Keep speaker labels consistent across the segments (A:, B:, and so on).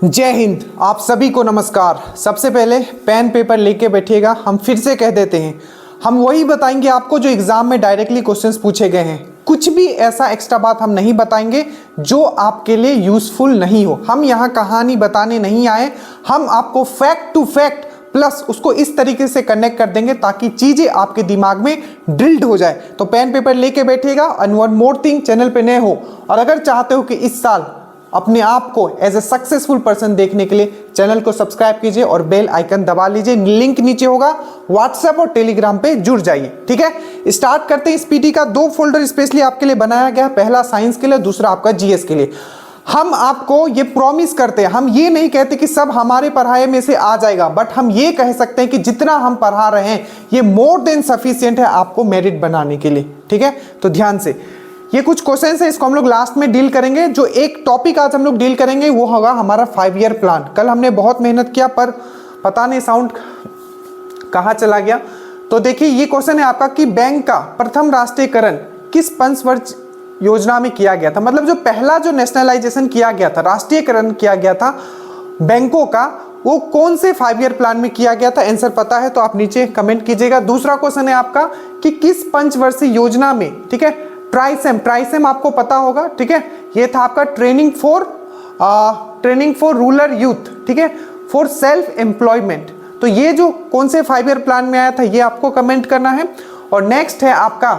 A: जय हिंद। आप सभी को नमस्कार। सबसे पहले पेन पेपर लेके बैठिएगा। हम फिर से कह देते हैं, हम वही बताएंगे आपको जो एग्जाम में डायरेक्टली क्वेश्चंस पूछे गए हैं। कुछ भी ऐसा एक्स्ट्रा बात हम नहीं बताएंगे जो आपके लिए यूजफुल नहीं हो। हम यहाँ कहानी बताने नहीं आए, हम आपको फैक्ट टू फैक्ट प्लस उसको इस तरीके से कनेक्ट कर देंगे ताकि चीजें आपके दिमाग में ड्रिल्ड हो जाए। तो पेन पेपर लेके बैठिएगा। And one more thing, channel पे नए हो और अगर चाहते हो कि इस साल अपने आप को एज ए सक्सेसफुल पर्सन देखने के लिए चैनल को सब्सक्राइब कीजिए और बेल आइकन दबा लीजिए। लिंक नीचे होगा, व्हाट्सएप और टेलीग्राम पे जुड़ जाइए। ठीक है, स्टार्ट करते हैं। इस पीटी का 2 फोल्डर स्पेशली आपके लिए बनाया गया, पहला साइंस के लिए, दूसरा आपका जीएस के लिए। हम आपको ये प्रॉमिस करते हैं, हम ये नहीं कहते कि सब हमारे पढ़ाए में से आ जाएगा, बट हम ये कह सकते हैं कि जितना हम पढ़ा रहे हैं ये मोर देन सफिशिएंट है आपको मेरिट बनाने के लिए। ठीक है, तो ध्यान से ये कुछ क्वेश्चन है, इसको हम लोग लास्ट में डील करेंगे। जो एक टॉपिक आज हम लोग डील करेंगे वो होगा हमारा 5 ईयर प्लान। कल हमने बहुत मेहनत किया पर पता नहीं साउंड कहाँ चला गया। तो देखिए ये क्वेश्चन है आपका कि बैंक का प्रथम राष्ट्रीयकरण किस पंचवर्ष योजना में किया गया था। मतलब जो पहला जो नेशनलाइजेशन किया गया था, राष्ट्रीयकरण किया गया था बैंकों का, वो कौन से 5 ईयर प्लान में किया गया था। आंसर पता है तो आप नीचे कमेंट कीजिएगा। दूसरा क्वेश्चन है आपका कि किस पंचवर्षीय योजना में, ठीक है, ट्राइसेम आपको पता होगा। ठीक है, ये था आपका ट्रेनिंग फॉर रूरल यूथ, ठीक है, फॉर सेल्फ एम्प्लॉयमेंट। तो ये जो कौन से 5 ईयर प्लान में आया था ये आपको कमेंट करना है। और नेक्स्ट है आपका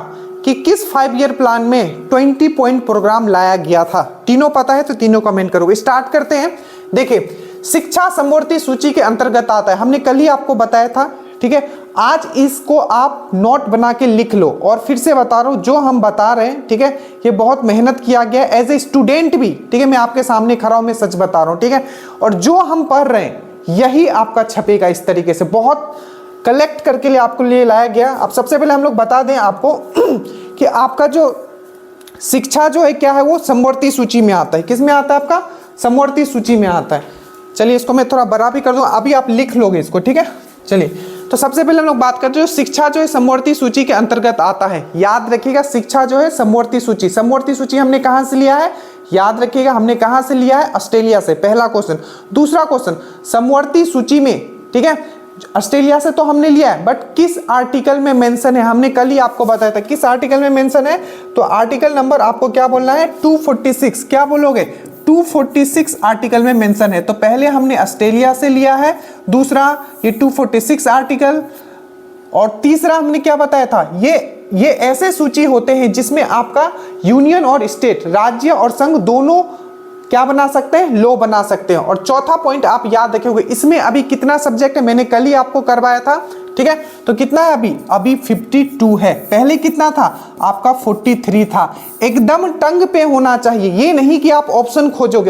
A: कि किस 5 ईयर प्लान में 20 पॉइंट प्रोग्राम लाया गया था। तीनों पता है तो तीनों कमेंट करोगे। स्टार्ट करते हैं। देखिए शिक्षा समवर्ती सूची के अंतर्गत आता है, हमने कल ही आपको बताया था। ठीक है, आज इसको आप नोट बना के लिख लो। और फिर से बता रहा हूं जो हम बता रहे हैं, ठीक है, ये बहुत मेहनत किया गया है एज ए स्टूडेंट भी। ठीक है, मैं आपके सामने खड़ा हूं, मैं सच बता रहा हूं। ठीक है, और जो हम पढ़ रहे हैं यही आपका छपेगा इस तरीके से, बहुत कलेक्ट करके लिए आपको लिए लाया गया। अब सबसे पहले हम लोग बता दें आपको कि आपका जो शिक्षा जो है क्या है, वो समवर्ती सूची में आता है। किस में आता है? आपका समवर्ती सूची में आता है। चलिए इसको मैं थोड़ा बड़ा भी कर दूं, अभी आप लिख लोगे इसको। ठीक है, चलिए तो सबसे पहले हम लोग बात करते हैं शिक्षा जो है समवर्ती सूची के अंतर्गत आता है। याद रखिएगा शिक्षा जो है समवर्ती सूची हमने कहां से लिया है, याद रखिएगा हमने कहां से लिया है, ऑस्ट्रेलिया से। पहला क्वेश्चन। दूसरा क्वेश्चन, समवर्ती सूची में, ठीक है, ऑस्ट्रेलिया से तो हमने लिया है, बट किस आर्टिकल में मेंशन है, हमने कल ही आपको बताया था किस आर्टिकल में मेंशन है। तो आर्टिकल नंबर आपको क्या बोलना है, 246। क्या बोलोगे? 246 आर्टिकल में मेंशन है। तो पहले हमने ऑस्ट्रेलिया से लिया है, दूसरा ये 246 आर्टिकल, और तीसरा हमने क्या बताया था, ये ऐसे सूची होते हैं जिसमें आपका यूनियन और स्टेट, राज्य और संघ दोनों क्या बना सकते हैं, लॉ बना सकते हैं। और चौथा पॉइंट आप याद रखोगे, इसमें अभी कितना सब्जेक्ट है, मैंने कल ही आपको करवाया था। ठीक है, तो कितना है अभी 52 है। पहले कितना था आपका 43 था। एकदम टंग पे होना चाहिए, ये नहीं कि आप ऑप्शन खोजोगे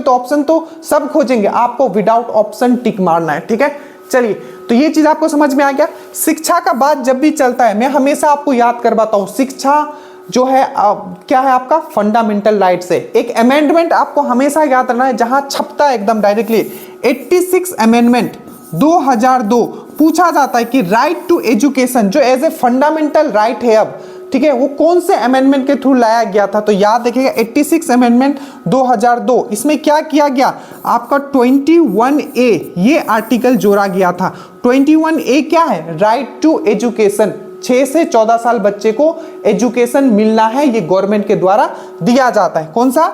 A: तो ऑप्शन तो सब खोजेंगे, आपको विदाउट ऑप्शन टिक मारना है। ठीक है, चलिए तो ये चीज आपको समझ में आ गया। शिक्षा का बात जब भी चलता है मैं हमेशा आपको याद करवाता हूं, शिक्षा जो है क्या है आपका फंडामेंटल राइट्स है। एक अमेंडमेंट आपको हमेशा याद रखना है जहां छपता है एकदम डायरेक्टली, 86 अमेंडमेंट 2002 पूछा जाता है कि राइट टू एजुकेशन जो एज ए फंडामेंटल राइट है अब, ठीक है, वो कौन से अमेंडमेंट के थ्रू लाया गया था। तो याद रखिएगा 86 अमेंडमेंट 2002। इसमें क्या किया गया आपका 21A ये आर्टिकल जोड़ा गया था। 21A क्या है, राइट टू एजुकेशन। 6 से 14 साल बच्चे को एजुकेशन मिलना है, ये गवर्नमेंट के द्वारा दिया जाता है। कौन सा?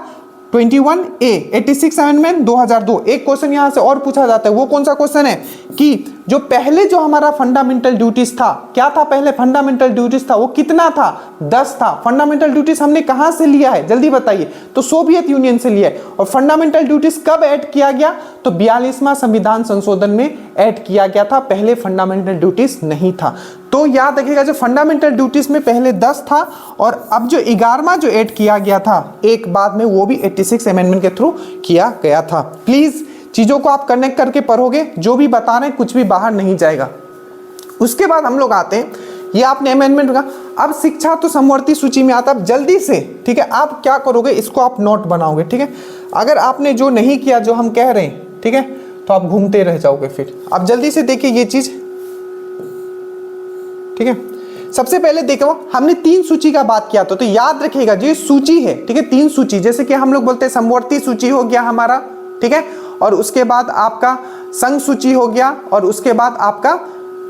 A: 21A 86 amendment 2002। एक क्वेश्चन यहां से और पूछा जाता है, वो कौन सा क्वेश्चन है कि जो पहले जो हमारा फंडामेंटल ड्यूटीज था, क्या था पहले फंडामेंटल ड्यूटीज था, वो कितना था? 10 था। फंडामेंटल ड्यूटीज हमने कहां से लिया है, जल्दी बताइए। तो सोवियत यूनियन से लिया है। और फंडामेंटल ड्यूटीज कब ऐड किया गया? तो 42वां संविधान संशोधन में ऐड किया गया था, पहले फंडामेंटल ड्यूटीज नहीं था। तो याद रखिएगा जो फंडामेंटल ड्यूटीज में पहले 10 था और अब जो 11वां जो ऐड किया गया था एक बाद में, वो भी 86 अमेंडमेंट के थ्रू किया गया था। प्लीज चीजों को आप कनेक्ट करके पढ़ोगे, जो भी बता रहे हैं कुछ भी बाहर नहीं जाएगा। उसके बाद हम लोग आते हैं, ये आपने अमेंडमेंट का, अब शिक्षा तो समवर्ती सूची में आता है। अब जल्दी से, ठीक है, आप क्या करोगे, इसको आप नोट बनाओगे। ठीक है, अगर आपने जो नहीं किया जो हम कह रहे हैं, ठीक है, तो आप घूमते रह जाओगे फिर। अब जल्दी से देखिए ये चीज, ठीक है। सबसे पहले देखो हमने 3 सूची का बात किया था, तो याद रखिएगा जो सूची है, ठीक है, 3 सूची, जैसे कि हम लोग बोलते हैं समवर्ती सूची हो गया हमारा, ठीक है, और उसके बाद आपका संघ सूची हो गया, और उसके बाद आपका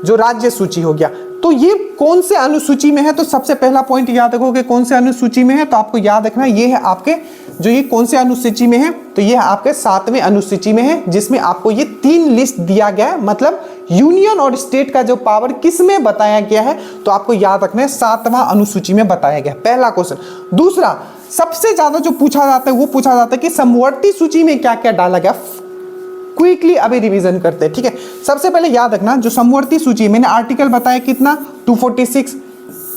A: जो राज्य सूची हो गया। तो ये कौन से अनुसूची में है, तो सबसे पहला पॉइंट याद रखो कि कौन से अनुसूची में है, तो आपको याद रखना ये है आपके जो ये कौन से अनुसूची में है, तो ये आपके 7वें अनुसूची में है, जिसमें आपको ये 3 लिस्ट दिया गया है, मतलब यूनियन और स्टेट का जो पावर किस में बताया गया है, तो आपको याद रखना है 7वां अनुसूची में बताया गया, पहला क्वेश्चन। दूसरा, सबसे ज्यादा जो पूछा जाता है वो पूछा जाता है कि समवर्ती सूची में क्या क्या डाला गया। क्विकली अभी रिवीजन करते हैं, ठीक है। सबसे पहले याद रखना जो समवर्ती सूची, मैंने आर्टिकल बताया कितना 246,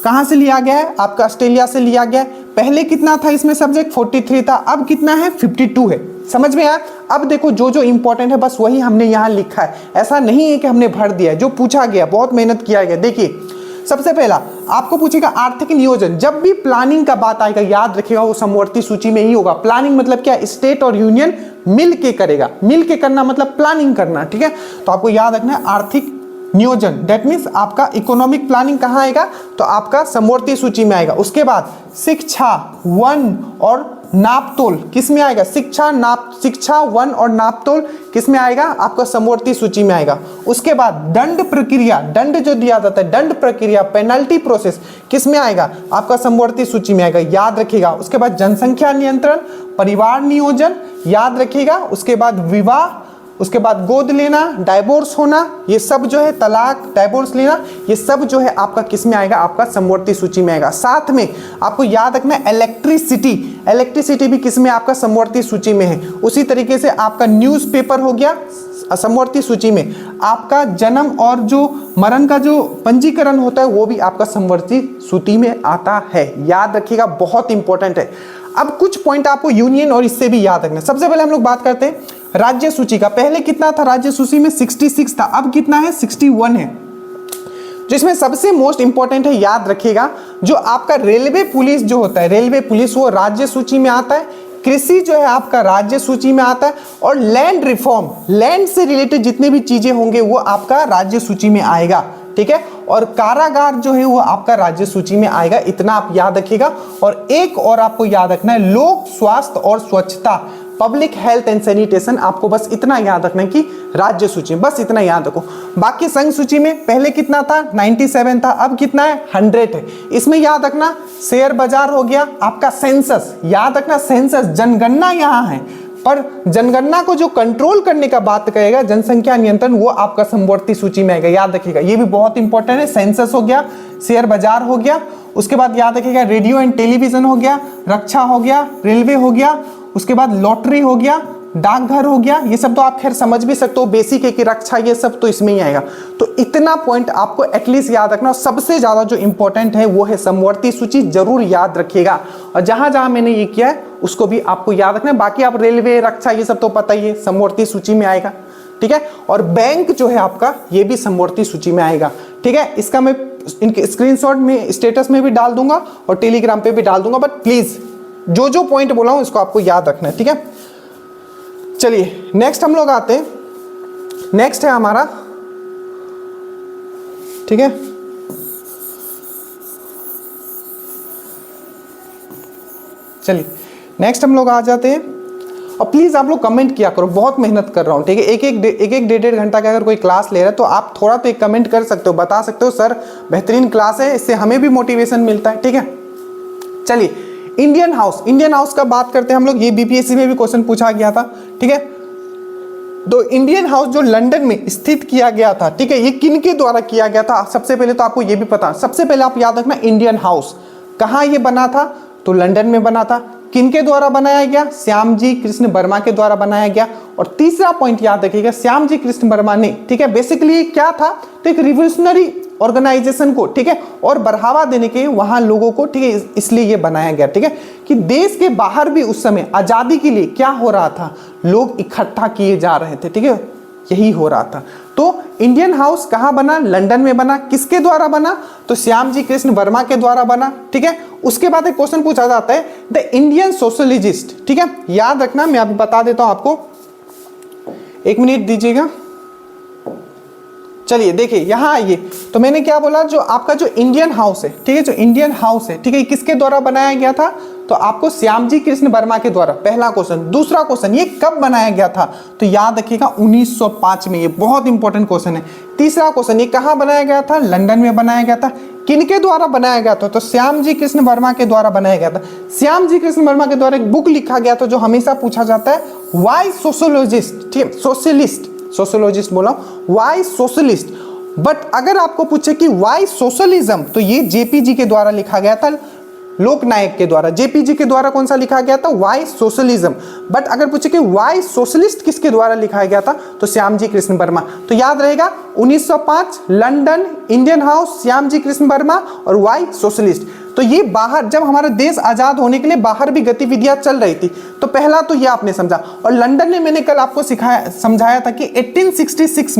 A: कहां से लिया गया है, आपका ऑस्ट्रेलिया से लिया गया है। पहले कितना था इसमें सब्जेक्ट 43 था, अब कितना है 52 है। समझ में आया। अब देखो जो जो इंपॉर्टेंट है बस वही हमने यहाँ लिखा है, ऐसा नहीं है कि हमने भर दिया है, जो पूछा गया बहुत मेहनत किया गया। देखिए सबसे पहला आपको पूछेगा आर्थिक नियोजन, जब भी प्लानिंग का बात आएगा याद रखिएगा वो समवर्ती सूची में ही होगा। प्लानिंग मतलब क्या, स्टेट और यूनियन मिल के करेगा, मिल के करना मतलब प्लानिंग करना, ठीक है। तो आपको याद रखना है आर्थिक नियोजन, दैट मीन्स आपका इकोनॉमिक प्लानिंग कहाँ आएगा, तो आपका समवर्ती सूची में आएगा। उसके बाद शिक्षा, वन और नापतोल किस में आएगा, शिक्षा वन और नापतोल किस में आएगा, आपका समवर्ती सूची में आएगा। उसके बाद दंड प्रक्रिया, दंड जो दिया जाता है दंड प्रक्रिया, पेनल्टी प्रोसेस किस में आएगा, आपका समवर्ती सूची में आएगा, याद रखिएगा। उसके बाद जनसंख्या नियंत्रण, परिवार नियोजन याद रखिएगा। उसके बाद विवाह, उसके बाद गोद लेना, डाइवोर्स होना, ये सब जो है तलाक, डाइवोर्स लेना, ये सब जो है आपका किस में आएगा, आपका समवर्ती सूची में आएगा। साथ में आपको याद रखना है इलेक्ट्रिसिटी, इलेक्ट्रिसिटी भी किस में, आपका समवर्ती सूची में है। उसी तरीके से आपका न्यूज़पेपर हो गया समवर्ती सूची में। आपका जन्म और जो मरण का जो पंजीकरण होता है वो भी आपका समवर्ती सूची में आता है, याद रखिएगा, बहुत इंपॉर्टेंट है। अब कुछ पॉइंट आपको यूनियन और इससे भी याद रखना है। सबसे पहले हम लोग बात करते हैं राज्य सूची का। पहले कितना था राज्य सूची में, 66 था, अब कितना है 61 है। जिसमें सबसे मोस्ट इंपॉर्टेंट है, याद रखिएगा, जो आपका रेलवे पुलिस जो होता है, रेलवे पुलिस वो राज्य सूची में आता है। कृषि जो है आपका राज्य सूची में आता है, और लैंड रिफॉर्म, लैंड से रिलेटेड जितने भी चीजें होंगे वो आपका राज्य सूची में आएगा, ठीक है। और कारागार जो है वो आपका राज्य सूची में आएगा, इतना आप याद रखिएगा। और एक और आपको याद रखना है, लोक स्वास्थ्य और स्वच्छता, पब्लिक हेल्थ एंड सैनिटेशन, आपको बस इतना याद रखना है कि राज्य सूची में, बस इतना याद रखो। बाकी संघ सूची में पहले कितना था 97 था, अब कितना है 100 है। इसमें याद रखना शेयर बाजार हो गया, आपका सेंसस, याद रखना सेंसस जनगणना यहाँ है, पर जनगणना को जो कंट्रोल करने का बात करेगा जनसंख्या नियंत्रण, वो आपका समवर्ती सूची में आएगा, याद रखिएगा, ये भी बहुत इंपॉर्टेंट है। सेंसस हो गया, शेयर बाजार हो गया, उसके बाद याद रखिएगा रेडियो एंड टेलीविजन हो गया, रक्षा हो गया, रेलवे हो गया, उसके बाद लॉटरी हो गया, डाकघर हो गया, ये सब तो आप खैर समझ भी सकते हो, बेसिक है कि रक्षा, ये सब तो इसमें ही आएगा। तो इतना पॉइंट आपको एटलीस्ट याद रखना। और सबसे ज्यादा जो इंपॉर्टेंट है वो है समवर्ती सूची, जरूर याद रखिएगा। और जहां जहां मैंने ये किया है उसको भी आपको याद रखना है। बाकी आप रेलवे, रक्षा, ये सब तो पता ही है, समवर्ती सूची में आएगा, ठीक है। और बैंक जो है आपका ये भी समवर्ती सूची में आएगा, ठीक है। इसका मैं इनके स्क्रीनशॉट में स्टेटस में भी डाल दूंगा और टेलीग्राम पे भी डाल दूंगा, बट प्लीज जो जो पॉइंट बोला हूं इसको आपको याद रखना है, ठीक है। चलिए नेक्स्ट हम लोग आते हैं, नेक्स्ट है हमारा, ठीक है, चलिए नेक्स्ट हम लोग आ जाते हैं। और प्लीज आप लोग कमेंट किया करो, बहुत मेहनत कर रहा हूं, ठीक है। एक डेढ़ घंटा का अगर कोई क्लास ले रहा है तो आप थोड़ा तो एक कमेंट कर सकते हो, बता सकते हो सर बेहतरीन क्लास है, इससे हमें भी मोटिवेशन मिलता है, ठीक है। चलिए इंडियन हाउस, इंडियन हाउस का बात करते हैं हम लोग, ये बीपीएससी में भी क्वेश्चन पूछा गया था, ठीक है। तो इंडियन हाउस जो लंदन में स्थित किया गया था, ठीक है, ये किन के द्वारा किया गया था, सबसे पहले तो आपको ये भी पता, सबसे पहले आप याद रखना इंडियन हाउस कहाँ ये बना था, तो लंदन में बना था। किनके द्वारा बनाया गया, श्यामजी कृष्ण वर्मा के द्वारा बनाया गया। और तीसरा पॉइंट याद रखिएगा, श्यामजी कृष्ण वर्मा ने, ठीक है, बेसिकली क्या था, तो एक रिवोल्यूशनरी ऑर्गेनाइजेशन को, ठीक है, और बढ़ावा देने के वहां लोगों को, ठीक है, इसलिए ये बनाया गया, ठीक है, कि देश के बाहर भी उस समय आजादी के लिए क्या हो रहा था, लोग इकट्ठा किए जा रहे थे, ठीक है, यही हो रहा था। तो इंडियन हाउस कहाँ बना, लंदन में बना। किसके द्वारा बना, तो श्यामजी कृष्ण वर्मा के द्वारा बना, ठीक है। उसके बाद एक क्वेश्चन पूछा जाता है, द इंडियन सोशलिस्ट, ठीक है, याद रखना, मैं अभी बता देता हूं आपको, एक मिनट दीजिएगा। चलिए देखिए यहां आइए, तो मैंने क्या बोला, जो आपका जो इंडियन हाउस है, ठीक है, जो इंडियन हाउस है, ठीक है, किसके द्वारा बनाया गया था, तो आपको श्यामजी कृष्ण वर्मा के द्वारा, पहला क्वेश्चन। दूसरा क्वेश्चन, ये कब बनाया गया था, तो याद रखिएगा 1905 में, ये बहुत इंपॉर्टेंट क्वेश्चन है। तीसरा क्वेश्चन, ये कहाँ बनाया गया था, लंदन में बनाया गया था। किनके द्वारा बनाया गया था, तो श्यामजी कृष्ण वर्मा के द्वारा बनाया गया था। श्यामजी कृष्ण वर्मा के द्वारा एक बुक लिखा गया था जो हमेशा पूछा जाता है, वाई सोशोलॉजिस्ट, ठीक है, सोशलिस्ट बोला, वाई सोशलिस्ट। बट अगर आपको पूछे कि वाई सोशलिज्म, तो ये जेपीजी के द्वारा लिखा गया था, लोकनायक के द्वारा। जेपीजी के द्वारा कौन सा लिखा गया था, वाई सोशलिज्म। बट अगर पूछे कि वाई सोशलिस्ट किसके द्वारा लिखा गया था, तो श्यामजी कृष्ण वर्मा। तो याद रहेगा 1905 London, Indian house, Shyamji Krishna Verma और वाई सोशलिस्ट। तो ये बाहर, जब हमारा देश आजाद होने के लिए बाहर भी गतिविधियां चल रही थी, तो पहला तो ये आपने समझा। और लंदन में मैंने कल आपको समझाया था कि 1866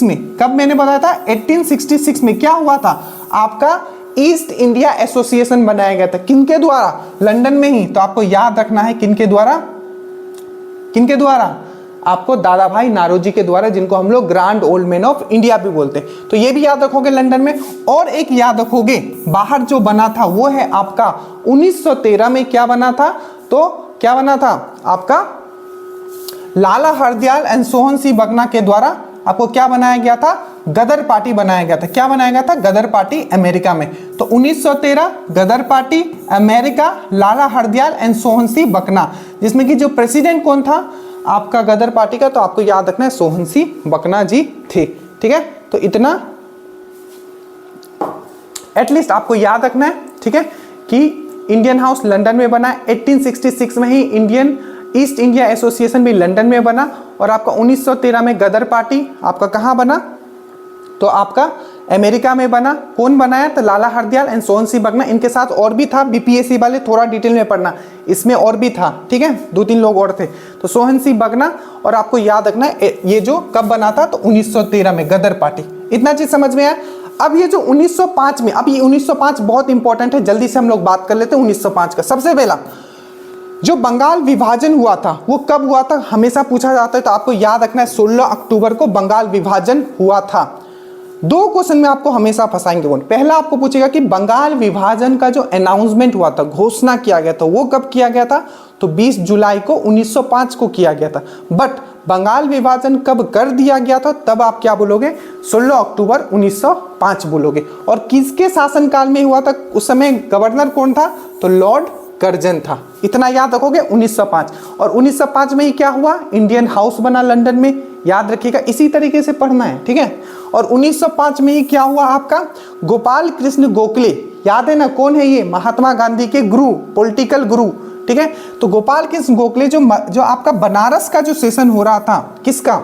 A: में, कब मैंने बताया था, 1866 में क्या हुआ था, आपका ईस्ट इंडिया एसोसिएशन बनाया गया था। किनके द्वारा, लंदन में ही। तो आपको याद रखना है किनके द्वारा, आपको दादा भाई नारोजी के द्वारा, जिनको हम लोग grand old man of India भी बोलते हैं। तो ये भी याद रखोगे लंदन में। और एक याद रखोगे, बाहर जो बना था वो है आपका 1913 में क्या बना था, तो क्या बना था आपका लाला हरदयाल एंड सोहन सिंह बगना के द्वारा आपको क्या बनाया गया था, गदर पार्टी बनाया गया था। क्या बनाया गया था, गदर पार्टी, अमेरिका में। तो 1913 Ghadar party, America, Lala Hardayal and Sohan Singh बगना, जिसमें कि जो प्रेसिडेंट कौन था आपका गदर पार्टी का, तो आपको याद रखना है सोहन सिंह बगना जी थे। ठीक है, तो इतना एटलीस्ट आपको याद रखना है। ठीक है, कि इंडियन हाउस लंदन में बना, 1866 में ही इंडियन ईस्ट इंडिया एसोसिएशन भी लंदन में बना, और आपका 1913 में गदर पार्टी आपका कहाँ बना, तो आपका अमेरिका में बना। कौन बनाया, तो लाला हरदयाल एंड सोहन सिंह बगना। इनके साथ और भी था, बीपीएससी वाले थोड़ा डिटेल में पढ़ना, इसमें और भी था। ठीक है, 2-3 लोग और थे। तो सोहन सिंह बगना, और आपको याद रखना है ये जो कब बना था, तो 1913 में गदर पार्टी। इतना चीज समझ में आया। अब ये जो 1905 में, अब ये 1905 बहुत इंपॉर्टेंट है, जल्दी से हम लोग बात कर लेते हैं 1905 का। सबसे पहला जो बंगाल विभाजन हुआ था वो कब हुआ था, हमेशा पूछा जाता है। तो आपको याद रखना है 16 अक्टूबर को बंगाल विभाजन हुआ था। 2 क्वेश्चन में आपको हमेशा फंसाएंगे। पहला आपको पूछेगा कि बंगाल विभाजन का जो अनाउंसमेंट हुआ था, घोषणा किया गया था, वो कब किया गया था, तो 20 जुलाई को 1905 को किया गया था। बट बंगाल विभाजन कब कर दिया गया था, तब आप क्या बोलोगे, 16 अक्टूबर 1905 बोलोगे। और किसके शासनकाल में हुआ था, उस समय गवर्नर कौन था, तो लॉर्ड कर्जन था। इतना याद रखोगे 1905। और 1905 में ही क्या हुआ, इंडियन हाउस बना लंदन में, याद रखिएगा, इसी तरीके से पढ़ना है। ठीक है, और 1905 में ही क्या हुआ आपका, गोपाल कृष्ण गोखले, याद है ना, कौन है ये, महात्मा गांधी के गुरु, पॉलिटिकल गुरु। ठीक है, तो गोपाल कृष्ण गोखले जो आपका बनारस का जो सेशन हो रहा था, किसका,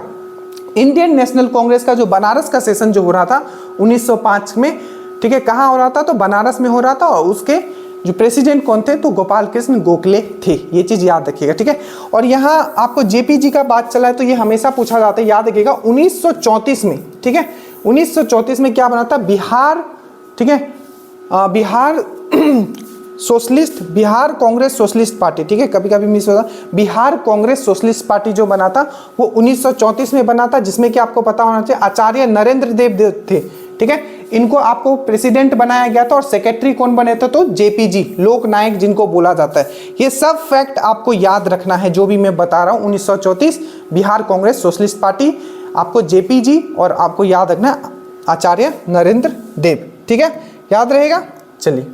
A: इंडियन नेशनल कांग्रेस का जो बनारस का सेशन जो हो रहा था 1905 में। ठीक है, कहाँ हो रहा था, तो बनारस में हो रहा था, और उसके जो प्रेसिडेंट कौन थे, तो गोपाल कृष्ण गोखले थे। ये चीज याद रखिएगा। ठीक है, और यहाँ आपको जेपीजी का बात चला है, तो ये हमेशा पूछा जाता है, याद रखिएगा 1934 में। ठीक है, 1934 में क्या बना था, बिहार, ठीक है, बिहार बिहार कांग्रेस सोशलिस्ट पार्टी। ठीक है, कभी कभी मिस होता, बिहार कांग्रेस सोशलिस्ट पार्टी जो बना था वो 1934 में बना था, जिसमें कि आपको पता होना चाहिए आचार्य नरेंद्र देव थे। ठीक है, इनको आपको प्रेसिडेंट बनाया गया था, और सेक्रेटरी कौन बने थे, तो जेपीजी, लोक नायक जिनको बोला जाता है। ये सब फैक्ट आपको याद रखना है जो भी मैं बता रहा हूँ। 1934 बिहार कांग्रेस सोशलिस्ट पार्टी, आपको जेपीजी, और आपको याद रखना है आचार्य नरेंद्र देव। ठीक है, याद रहेगा। चलिए,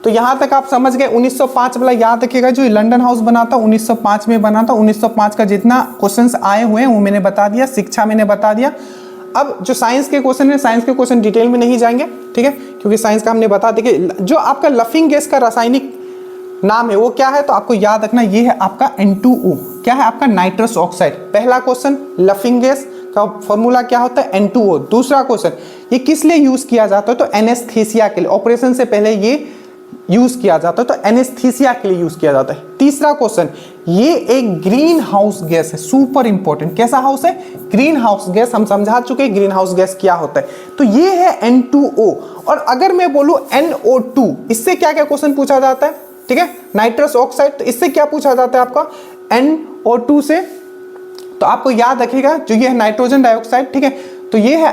A: तो यहां तक आप समझ गए। 1905 वाला याद रखिएगा, जो लंदन हाउस बना था 1905 में बना था। 1905 का जितना क्वेश्चंस आए हुए हैं वो मैंने बता दिया, शिक्षा मैंने बता दिया। अब जो साइंस के क्वेश्चन है, साइंस के क्वेश्चन डिटेल में नहीं जाएंगे। ठीक है, क्योंकि साइंस का हमने बता दिया कि जो आपका लफिंग गैस का रासायनिक नाम है वो क्या है, तो आपको याद रखना ये है आपका N2O। क्या है आपका, नाइट्रस ऑक्साइड। पहला क्वेश्चन, लफिंग गैस का फॉर्मूला क्या होता है, N2O। दूसरा क्वेश्चन, ये किस लिए यूज किया जाता है, तो एनेस्थीसिया के लिए, ऑपरेशन से पहले ये यूज किया जाता है, तो एनेस्थीसिया के लिए यूज किया जाता है। तीसरा क्वेश्चन, ये एक ग्रीन हाउस गैस है, सुपर इंपॉर्टेंट। कैसा हाउस है, ग्रीन हाउस गैस। हम समझा चुके हैं ग्रीन हाउस गैस क्या होता है, तो ये है N2O। और अगर मैं बोलूं NO2, इससे क्या क्या क्वेश्चन पूछा जाता है, ठीक है, नाइट्रस ऑक्साइड, तो इससे क्या पूछा जाता है आपका NO2 से, तो आपको याद रखिएगा जो ये है नाइट्रोजन डाइऑक्साइड। ठीक है, तो ये है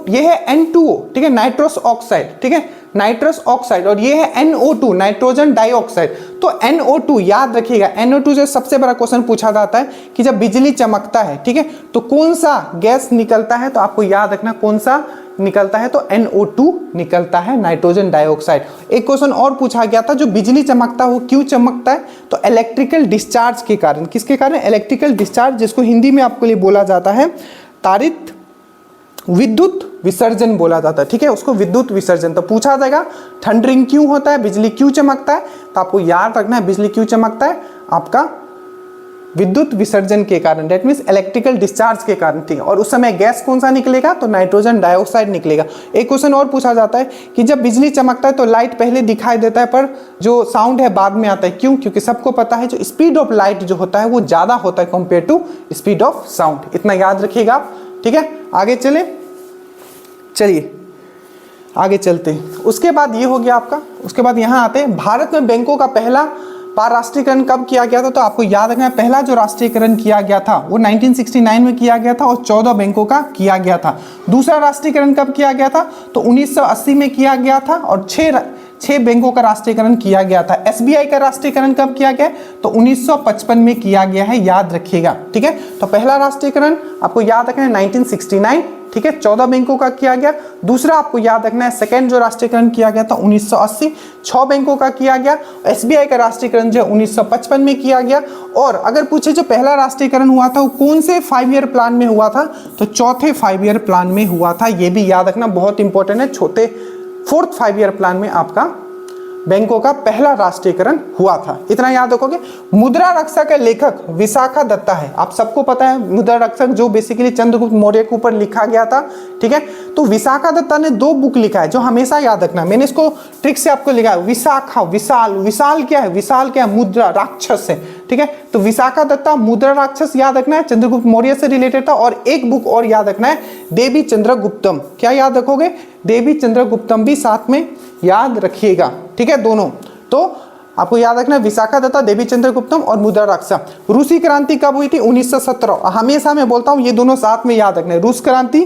A: ये है N2O, ठीक है, नाइट्रस ऑक्साइड। ठीक है, नाइट्रस ऑक्साइड और ये है NO2 नाइट्रोजन डाइऑक्साइड। तो NO2 याद रखिएगा, NO2 से सबसे बड़ा क्वेश्चन पूछा जाता है कि जब बिजली चमकता है, ठीक है, तो कौन सा गैस निकलता है, तो आपको याद रखना कौन सा निकलता है, तो NO2 निकलता है, नाइट्रोजन डाइऑक्साइड। एक क्वेश्चन और पूछा गया था, जो बिजली चमकता है वो क्यों चमकता है, तो इलेक्ट्रिकल डिस्चार्ज के कारण। किसके कारण? इलेक्ट्रिकल डिस्चार्ज, जिसको हिंदी में आपके लिए बोला जाता है तारित विद्युत विसर्जन बोला जाता है, ठीक है, उसको विद्युत विसर्जन। तो पूछा जाएगा थंडरिंग क्यों होता है, बिजली क्यों चमकता है, तो आपको याद रखना है बिजली क्यों चमकता है, आपका विद्युत विसर्जन के कारण, दैट मीन्स इलेक्ट्रिकल डिस्चार्ज के कारण, ठीक है। और उस समय गैस कौन सा निकलेगा, तो नाइट्रोजन डाइऑक्साइड निकलेगा। एक क्वेश्चन और पूछा जाता है कि जब बिजली चमकता है तो लाइट पहले दिखाई देता है पर जो साउंड है बाद में आता है, क्यों? क्योंकि सबको पता है जो स्पीड ऑफ लाइट जो होता है वो ज्यादा होता है compare to speed of sound. इतना याद रखिएगा आप, ठीक है। आगे चलिए आगे चलते हैं। उसके बाद ये हो गया आपका, उसके बाद यहाँ आते हैं भारत में बैंकों का पहला राष्ट्रीयकरण कब किया गया था, तो आपको याद रखना है पहला जो राष्ट्रीयकरण किया गया था वो 1969 में किया गया था और 14 बैंकों का किया गया था। दूसरा राष्ट्रीयकरण कब किया गया था, तो 1980 में किया गया था और 6 बैंकों का राष्ट्रीयकरण किया गया था। SBI का राष्ट्रीयकरण कब किया गया, तो 1955 में किया गया है, याद रखिएगा, ठीक है। तो पहला राष्ट्रीयकरण आपको याद रखना है 1969, ठीक है, 14 बैंकों का किया गया। दूसरा आपको याद रखना है सेकंड जो राष्ट्रीयकरण किया गया था 1980, 6 बैंकों का किया गया। SBI का राष्ट्रीयकरण जो 1955 में किया गया। और अगर पूछे जो पहला राष्ट्रीयकरण हुआ था वो कौन से 5 ईयर प्लान में हुआ था, तो चौथे 5 ईयर प्लान में हुआ था। ये भी याद रखना बहुत इंपॉर्टेंट है, छोटे 4th 5 ईयर प्लान में आपका बैंकों का पहला राष्ट्रीयकरण हुआ था। इतना याद रखोगे। मुद्रा रक्षा के लेखक विशाखा दत्ता है, आप सबको पता है मुद्रा रक्षक जो बेसिकली चंद्रगुप्त मौर्य के ऊपर लिखा गया था, ठीक है। तो विशाखा दत्ता ने 2 बुक लिखा है जो हमेशा याद रखना, मैंने इसको ट्रिक से आपको लिखा है। विशाखा, विशाल, विशाल क्या है, विशाल क्या है, मुद्रा राक्षस है, ठीक है। तो विशाखा दत्ता मुद्रा राक्षस याद रखना है, चंद्रगुप्त मौर्य से रिलेटेड था। और एक बुक और याद रखना है देवी चंद्रगुप्तम, क्या याद रखोगे, देवी चंद्रगुप्तम भी साथ में याद रखिएगा, ठीक है, दोनों। तो आपको याद रखना है विशाखा दत्ता, देवी चंद्रगुप्तम और मुद्रा राक्षा। रूसी क्रांति कब हुई थी, 1917। हमेशा मैं बोलता हूं ये दोनों साथ में याद रखना है, रूस क्रांति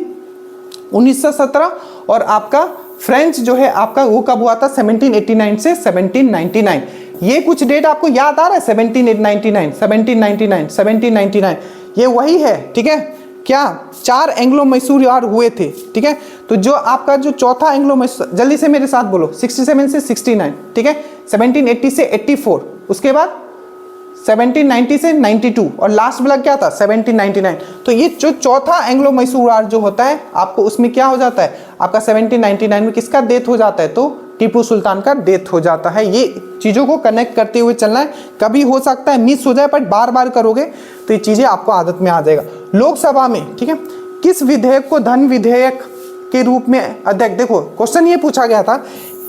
A: 1917 और आपका फ्रेंच जो है आपका वो कब हुआ था, 1789 से 1799। ये कुछ डेट आपको याद आ रहा है, 1799, 1799, 1799, ये वही है, ठीक है। क्या 4 एंग्लो मैसूर वार हुए थे, ठीक है। तो जो आपका जो चौथा एंग्लो मैसूर, जल्दी से मेरे साथ बोलो, 67 से 69, ठीक है, 1780 से 84, उसके बाद 1790 से 92 और लास्ट ब्लॉक क्या था 1799। तो ये जो चौथा एंग्लो मैसूर वार जो होता है आपको उसमें क्या हो जाता है, आपका 1799 में किसका डेथ हो जाता है, तो टीपू सुल्तान का डेथ हो जाता है। ये चीज़ों को कनेक्ट करते हुए चलना है, कभी हो सकता है मिस हो जाए बट बार बार करोगे तो ये चीज़ें आपको आदत में आ जाएगा। लोकसभा में, ठीक है, किस विधेयक को धन विधेयक के रूप में अध्यक्ष, देखो क्वेश्चन ये पूछा गया था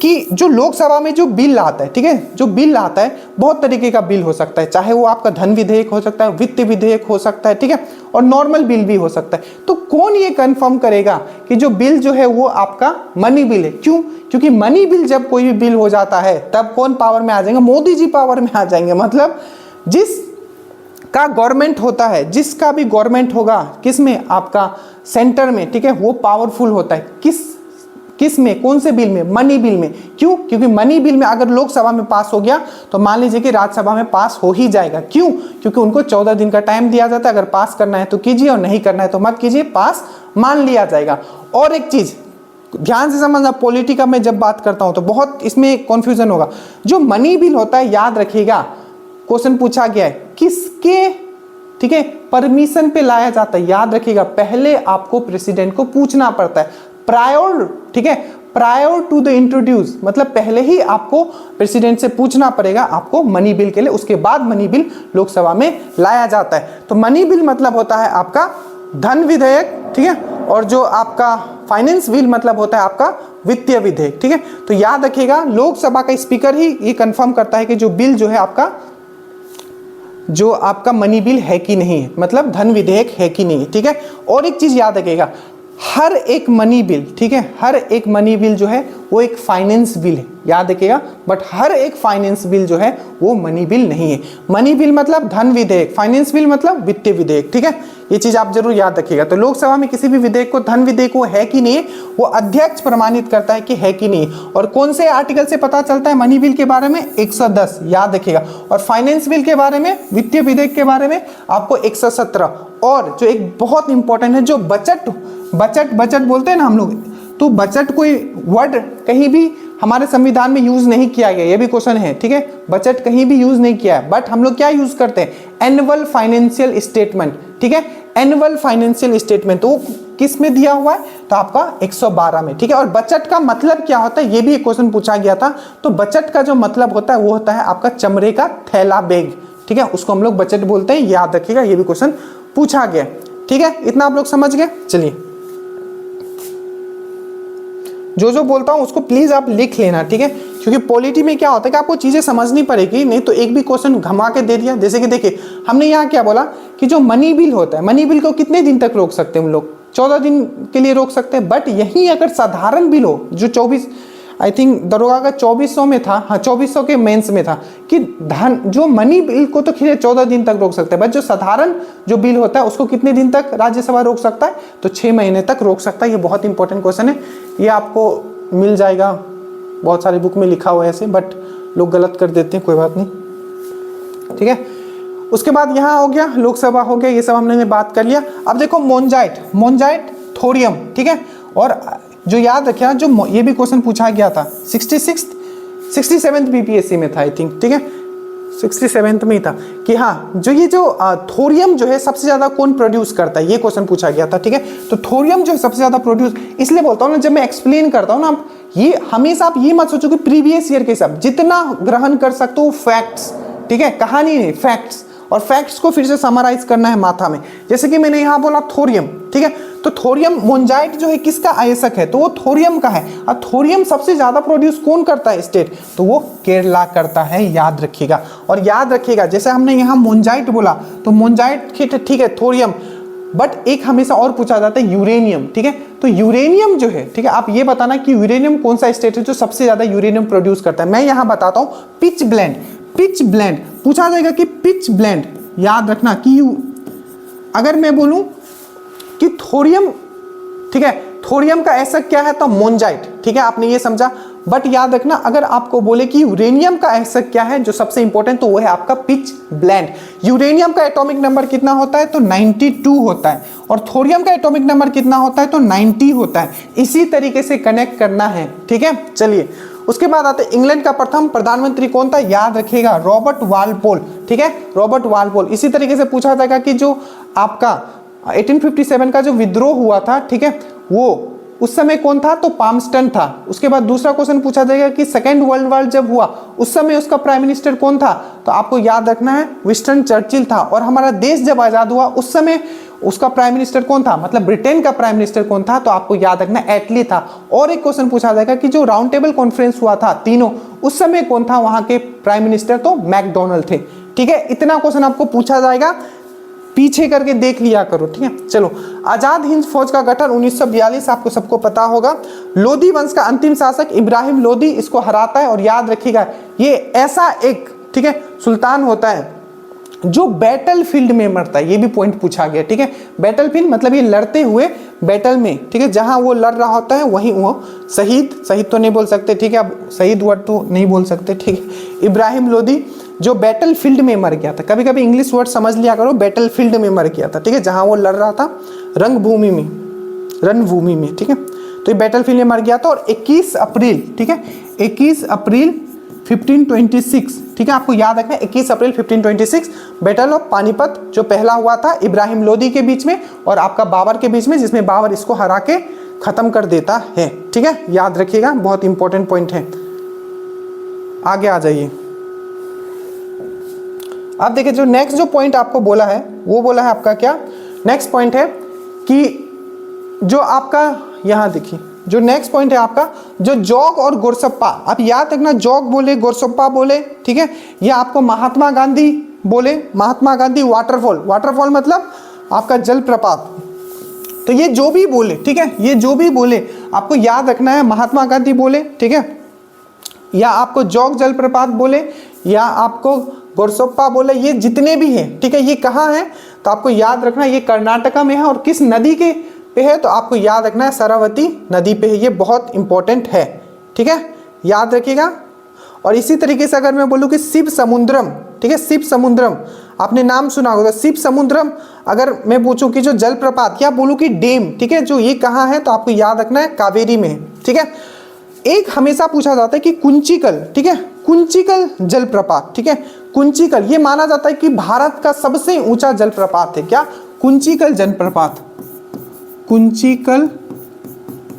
A: कि जो लोकसभा में जो बिल आता है, ठीक है, जो बिल आता है बहुत तरीके का बिल हो सकता है, चाहे वो आपका धन विधेयक हो सकता है, वित्त विधेयक हो सकता है, ठीक है, और नॉर्मल बिल भी हो सकता है। तो कौन ये कंफर्म करेगा कि जो बिल जो है वो आपका मनी बिल है, क्यों? क्योंकि मनी बिल जब कोई भी बिल हो जाता है तब कौन पावर में आ जाएंगे, मोदी जी पावर में आ जाएंगे। मतलब जिस का गवर्नमेंट होता है, जिसका भी गवर्नमेंट होगा किसमें, आपका सेंटर में, ठीक है, वो पावरफुल होता है। किस में, कौन से बिल में, मनी बिल में। क्यों? क्योंकि मनी बिल में अगर लोकसभा में पास हो गया तो मान लीजिए कि राज्यसभा में पास हो ही जाएगा। क्यों? क्योंकि उनको 14 दिन का टाइम दिया जाता है, अगर पास करना है तो कीजिए और नहीं करना है तो मत कीजिए, पास मान लिया जाएगा। और एक चीज ध्यान से समझना, पॉलिटी का मैं जब बात करता हूं तो बहुत इसमें कंफ्यूजन होगा। जो मनी बिल होता है याद रखिएगा, क्वेश्चन पूछा गया है किसके, ठीक है, परमिशन पे लाया जाता है, याद रखिएगा पहले आपको प्रेसिडेंट को पूछना पड़ता है प्रायर, ठीक है, प्रायर टू द इंट्रोड्यूस, मतलब पहले ही आपको प्रेसिडेंट से पूछना पड़ेगा आपको मनी बिल के लिए, उसके बाद मनी बिल लोकसभा में लाया जाता है। तो मनी बिल मतलब होता है आपका धन विधेयक, ठीक है, और जो आपका फाइनेंस बिल मतलब होता है आपका वित्तीय विधेयक, ठीक है। तो याद रखिएगा लोकसभा का स्पीकर ही ये कंफर्म करता है कि जो बिल जो है आपका, जो आपका मनी बिल है कि नहीं है, मतलब धन विधेयक है कि नहीं, ठीक है। और एक चीज याद रखिएगा, हर एक मनी बिल, ठीक है, हर एक मनी बिल जो है वो एक फाइनेंस बिल है, याद रखिएगा। बट हर एक फाइनेंस बिल जो है वो मनी बिल नहीं है। मनी बिल मतलब धन विधेयक, फाइनेंस बिल मतलब वित्तीय विधेयक, ठीक है, ये चीज आप जरूर याद रखिएगा। तो लोकसभा में किसी भी विधेयक को धन विधेयक वो है कि नहीं है, वो अध्यक्ष प्रमाणित करता है कि है कि नहीं। और कौन से आर्टिकल से पता चलता है मनी बिल के बारे में? 110, याद रखिएगा। और फाइनेंस बिल के बारे में, वित्तीय विधेयक के बारे में आपको 117। और जो एक बहुत इंपॉर्टेंट है, जो बजट बोलते हैं ना हम लोग, तो बजट कोई वर्ड कहीं भी हमारे संविधान में यूज नहीं किया गया, ये भी क्वेश्चन है, ठीक है। बजट कहीं भी यूज नहीं किया है, बट हम लोग क्या यूज करते हैं? एनुअल फाइनेंशियल स्टेटमेंट, ठीक है, एनुअल फाइनेंशियल स्टेटमेंट। तो किस में दिया हुआ है? तो आपका 112 में, ठीक है। और बजट का मतलब क्या होता है, ये भी एक क्वेश्चन पूछा गया था। तो बजट का जो मतलब होता है वो होता है आपका चमड़े का थैला बैग, ठीक है, उसको हम लोग बजट बोलते हैं, याद रखिएगा, ये भी क्वेश्चन पूछा गया, ठीक है। इतना आप लोग समझ गए। चलिए, जो बोलता हूं उसको प्लीज आप लिख लेना, ठीक है, क्योंकि पॉलिटी में क्या होता है कि आपको चीजें समझनी पड़ेगी, नहीं तो एक भी क्वेश्चन घुमा के दे दिया। जैसे कि देखिए, हमने यहाँ क्या बोला कि जो मनी बिल होता है, मनी बिल को कितने दिन तक रोक सकते हैं हम लोग? 14 दिन के लिए रोक सकते हैं। बट यही अगर साधारण बिल हो, जो 24, आई थिंक दरोगा का 2400 में था, हाँ 2400 के मेंस में था कि धन जो मनी बिल को तो खैर 14 दिन तक रोक सकते हैं, बट जो साधारण जो बिल होता है उसको कितने दिन तक राज्यसभा रोक सकता है? तो 6 महीने तक रोक सकता है। ये बहुत इंपॉर्टेंट क्वेश्चन है, ये आपको मिल जाएगा, बहुत सारी बुक में लिखा हुआ है ऐसे, बट लोग गलत कर देते हैं, कोई बात नहीं, ठीक है। उसके बाद यहाँ हो गया, लोकसभा हो गया, ये सब हमने बात कर लिया। अब देखो मोनजाइट थोरियम, ठीक है। और जो याद रखिए, जो ये भी क्वेश्चन पूछा गया था 67 बीपीएससी में था आई थिंक, ठीक है, 67 में ही था कि हाँ, जो ये जो थोरियम जो है सबसे ज्यादा कौन प्रोड्यूस करता है, ये क्वेश्चन पूछा गया था, ठीक है। तो थोरियम जो है सबसे ज्यादा प्रोड्यूस, इसलिए बोलता हूँ ना, जब मैं एक्सप्लेन करता हूँ ना, आप ये हमेशा आप ये मत सोचो कि प्रीवियस ईयर के हिसाब, जितना ग्रहण कर सकते हो फैक्ट्स, ठीक है, कहानी नहीं, फैक्ट्स। और फैक्ट्स को फिर से समराइज करना है माथा में। जैसे कि मैंने यहाँ बोला थोरियम, ठीक है, तो थोरियम मोनजाइट जो है किसका आयसक है? तो वो थोरियम का है। और थोरियम सबसे ज्यादा प्रोड्यूस कौन करता है स्टेट? तो वो केरला करता है, याद रखिएगा। और याद रखिएगा, जैसे हमने यहाँ मोनजाइट बोला, तो मोनजाइट ठीक है, थोरियम, बट एक हमेशा और पूछा जाता है यूरेनियम, ठीक है। तो यूरेनियम जो है, ठीक है, आप ये बताना कि यूरेनियम कौन सा स्टेट है जो सबसे ज्यादा यूरेनियम प्रोड्यूस करता है। मैं यहाँ बताता हूँ, पिच ब्लेंड पूछा जाएगा कि पिच ब्लेंड, याद रखना कि अगर मैं बोलूं कि थोरियम, ठीक है, थोरियम का एसक क्या है? तो मोनजाइट, ठीक है, आपने ये समझा। बट याद रखना, अगर आपको बोले कि यूरेनियम का एसक क्या है जो सबसे इंपॉर्टेंट, तो वो है आपका पिच ब्लेंड। यूरेनियम का एटॉमिक नंबर कितना होता है? तो 92 होता है। और थोरियम का एटॉमिक नंबर कितना होता है? तो 90 होता है। इसी तरीके से कनेक्ट करना है, ठीक है। चलिए, उसके बाद आते इंग्लैंड का प्रथम प्रधानमंत्री कौन था? याद रखिएगा, रॉबर्ट वालपोल, ठीक है, रॉबर्ट वालपोल। इसी तरीके से पूछा जाएगा कि जो आपका 1857 का जो विद्रोह हुआ था, ठीक है, वो उस समय कौन था? तो पामस्टन था। उसके बाद दूसरा क्वेश्चन पूछा जाएगा कि सेकेंड वर्ल्ड वॉर जब हुआ उस समय उसका प्राइम मिनिस्टर कौन था? तो आपको याद रखना है विंस्टन चर्चिल था। और हमारा देश जब आजाद हुआ उस समय उसका प्राइम मिनिस्टर कौन था? मतलब ब्रिटेन का प्राइम मिनिस्टर कौन था? तो आपको याद रखना एटली था। और एक क्वेश्चन पूछा जाएगा कि जो राउंड टेबल कॉन्फ्रेंस हुआ था तीनों, उस समय कौन था वहां के प्राइम मिनिस्टर? तो मैकडोनल्ड थे, ठीक है। इतना क्वेश्चन आपको पूछा जाएगा, पीछे करके देख लिया करो, ठीक है। चलो, आजाद हिंद फौज का गठन 1942 आपको सबको पता होगा। लोधी वंश का अंतिम शासक इब्राहिम लोधी इसको हराता है। और याद रखिएगा, ये ऐसा एक, ठीक है, सुल्तान होता है जो बैटल फील्ड में मरता है। ये भी पॉइंट पूछा गया, ठीक है। बैटल फील्ड मतलब ये लड़ते हुए बैटल में, ठीक है, जहां वो लड़ रहा होता है वहीं वो शहीद तो नहीं बोल सकते, ठीक है, अब शहीद वर्ड तो नहीं बोल सकते, ठीक है। इब्राहिम लोधी जो बैटल फील्ड में मर गया था, कभी कभी इंग्लिश वर्ड समझ लिया करो, बैटल फील्ड में मर गया था, ठीक है, जहां वो लड़ रहा था रणभूमि में, ठीक है। तो ये बैटल फील्ड में मर गया था। और 21 अप्रैल, ठीक है, 21 अप्रैल 1526, ठीक है, आपको याद रखना 21 अप्रैल 1526 बैटल ऑफ पानीपत जो पहला हुआ था इब्राहिम लोधी के बीच में और आपका बाबर के बीच में, जिसमें बाबर इसको हरा के खत्म कर देता है, ठीक है, याद रखिएगा, बहुत इंपॉर्टेंट पॉइंट है। आगे आ जाइए। अब देखिए, जो नेक्स्ट जो पॉइंट आपको बोला है वो बोला है आपका क्या? नेक्स्ट पॉइंट है कि जो आपका यहाँ देखिए, जो नेक्स्ट पॉइंट है आपका जो जोग और गोरसप्पा, आप याद रखना, जोग बोले गोरसप्पा बोले, ठीक है, ये आपको महात्मा गांधी बोले, महात्मा गांधी वाटरफॉल मतलब आपका जलप्रपात। तो ये जो भी बोले, ठीक है, ये जो भी बोले आपको याद रखना है महात्मा गांधी बोले, ठीक है, या आपको जोग जलप्रपात बोले, या आपको गोरसोप्पा बोले, ये जितने भी हैं, ठीक है, ये कहाँ है तो आपको याद रखना ये कर्नाटका में है। और किस नदी के पे है तो आपको याद रखना है सरस्वती नदी पे है। ये बहुत इंपॉर्टेंट है, ठीक है, याद रखिएगा। और इसी तरीके से अगर मैं बोलूँ कि शिव समुद्रम, ठीक है, शिव समुद्रम आपने नाम सुना होगा, शिव समुद्रम अगर मैं पूछूं कि जो जलप्रपात या बोलूँ कि डैम, ठीक है, जो ये कहाँ है तो आपको याद रखना है कावेरी में है, ठीक है। एक हमेशा पूछा जाता है कि कुंचिकल, ठीक है, कुंचिकल जलप्रपात, ठीक है, कुंचिकल ये माना जाता है कि भारत का सबसे ऊंचा जलप्रपात है। क्या? कुंचिकल जलप्रपात, कुंचिकल,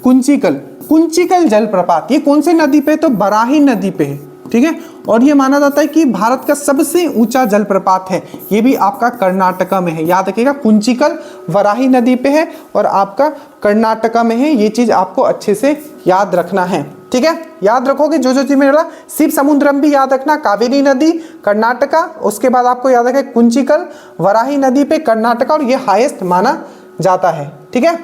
A: कुंचिकल, कुंचिकल जलप्रपात ये कौन से नदी पे? तो बराही नदी पे है, ठीक है। और ये माना जाता है कि भारत का सबसे ऊंचा जलप्रपात है, ये भी आपका कर्नाटका में है। याद रखिएगा कुंचिकल वराही नदी पे है और आपका कर्नाटका में है। ये चीज आपको अच्छे से याद रखना है, ठीक है। याद रखोगे जो चीज मैंने बोला, शिव समुद्रम भी याद रखना, कावेरी नदी कर्नाटका, उसके बाद आपको याद रखना कुंचिकल वराही नदी पे कर्नाटका, और ये हाईएस्ट माना जाता है, ठीक है।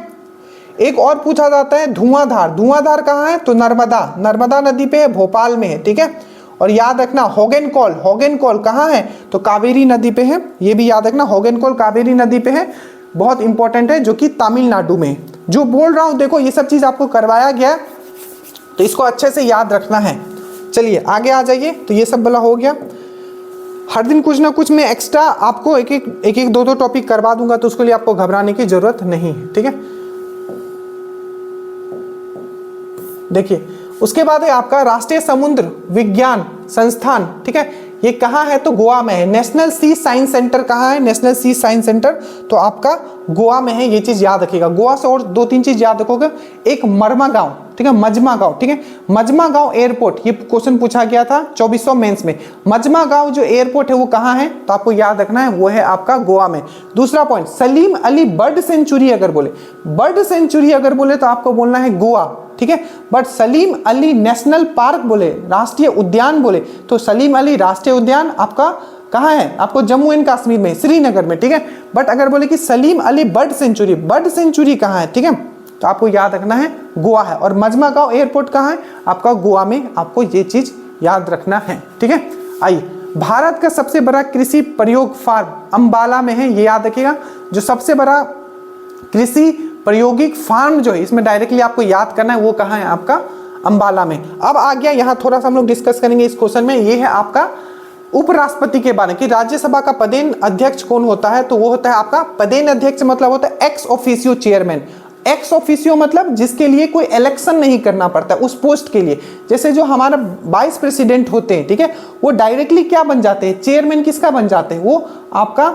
A: एक और पूछा जाता है धुआंधार, धुआंधार कहाँ है? तो नर्मदा, नर्मदा नदी पे है, भोपाल में है, ठीक है। और याद रखना होगेनकॉल, होगेनकॉल कहाँ है? तो कावेरी नदी पे है, ये भी याद रखना, होगेनकॉल कावेरी नदी पे है, बहुत इंपॉर्टेंट है, जो कि तमिलनाडु में है। जो बोल रहा हूँ देखो ये सब चीज आपको करवाया गया, तो इसको अच्छे से याद रखना है। चलिए आगे आ जाइए। तो ये सब वाला हो गया। हर दिन कुछ ना कुछ मैं एक्स्ट्रा आपको एक एक दो टॉपिक करवा दूंगा, तो उसके लिए आपको घबराने की जरूरत नहीं है, ठीक है। देखिए उसके बाद है आपका राष्ट्रीय समुद्र विज्ञान संस्थान, ठीक है, ये कहाँ है? तो गोवा में है। नेशनल सी साइंस सेंटर कहाँ है? नेशनल सी साइंस सेंटर तो आपका गोवा में है। ये चीज याद रखिएगा। गोवा से और दो तीन चीज याद रखोगे, एक मरमा गांव, ठीक है, मजमा गांव, ठीक है, मजमा गांव एयरपोर्ट, ये क्वेश्चन पूछा गया था 2400 मेंस में। मजमा गांव जो एयरपोर्ट है वो कहाँ है? तो आपको याद रखना है वो है आपका गोवा में। दूसरा point, Salim Ali bird sanctuary अगर बोले, बर्ड सेंचुरी अगर बोले तो आपको बोलना है गोवा, ठीक है। But Salim Ali national park बोले, राष्ट्रीय उद्यान बोले, तो सलीम अली राष्ट्रीय उद्यान आपका कहाँ है? आपको जम्मू एंड कश्मीर में, श्रीनगर में, ठीक है। बट अगर बोले कि Salim Ali bird sanctuary, bird sanctuary कहाँ है? ठीक है, तो आपको याद रखना है गोवा है। और मजमा गांव एयरपोर्ट कहाँ है? आपका गोवा में। आपको ये चीज याद रखना है, ठीक है। आइए, भारत का सबसे बड़ा कृषि प्रयोग फार्म अंबाला में है, ये याद रखिएगा। जो सबसे बड़ा कृषि प्रायोगिक फार्म जो है, इसमें डायरेक्टली आपको याद करना है वो कहाँ है? आपका अंबाला में। अब आ गया यहाँ थोड़ा सा हम लोग डिस्कस करेंगे इस क्वेश्चन में, ये है आपका उपराष्ट्रपति के बारे में कि राज्यसभा का पदेन अध्यक्ष कौन होता है? तो वो होता है आपका पदेन अध्यक्ष, मतलब होता है ex officio chairman. Ex officio मतलब जिसके लिए कोई इलेक्शन नहीं करना पड़ता उस पोस्ट के लिए। जैसे जो हमारा वाइस प्रेसिडेंट होते हैं, ठीक है, वो डायरेक्टली क्या बन जाते हैं? चेयरमैन किसका बन जाते हैं? वो आपका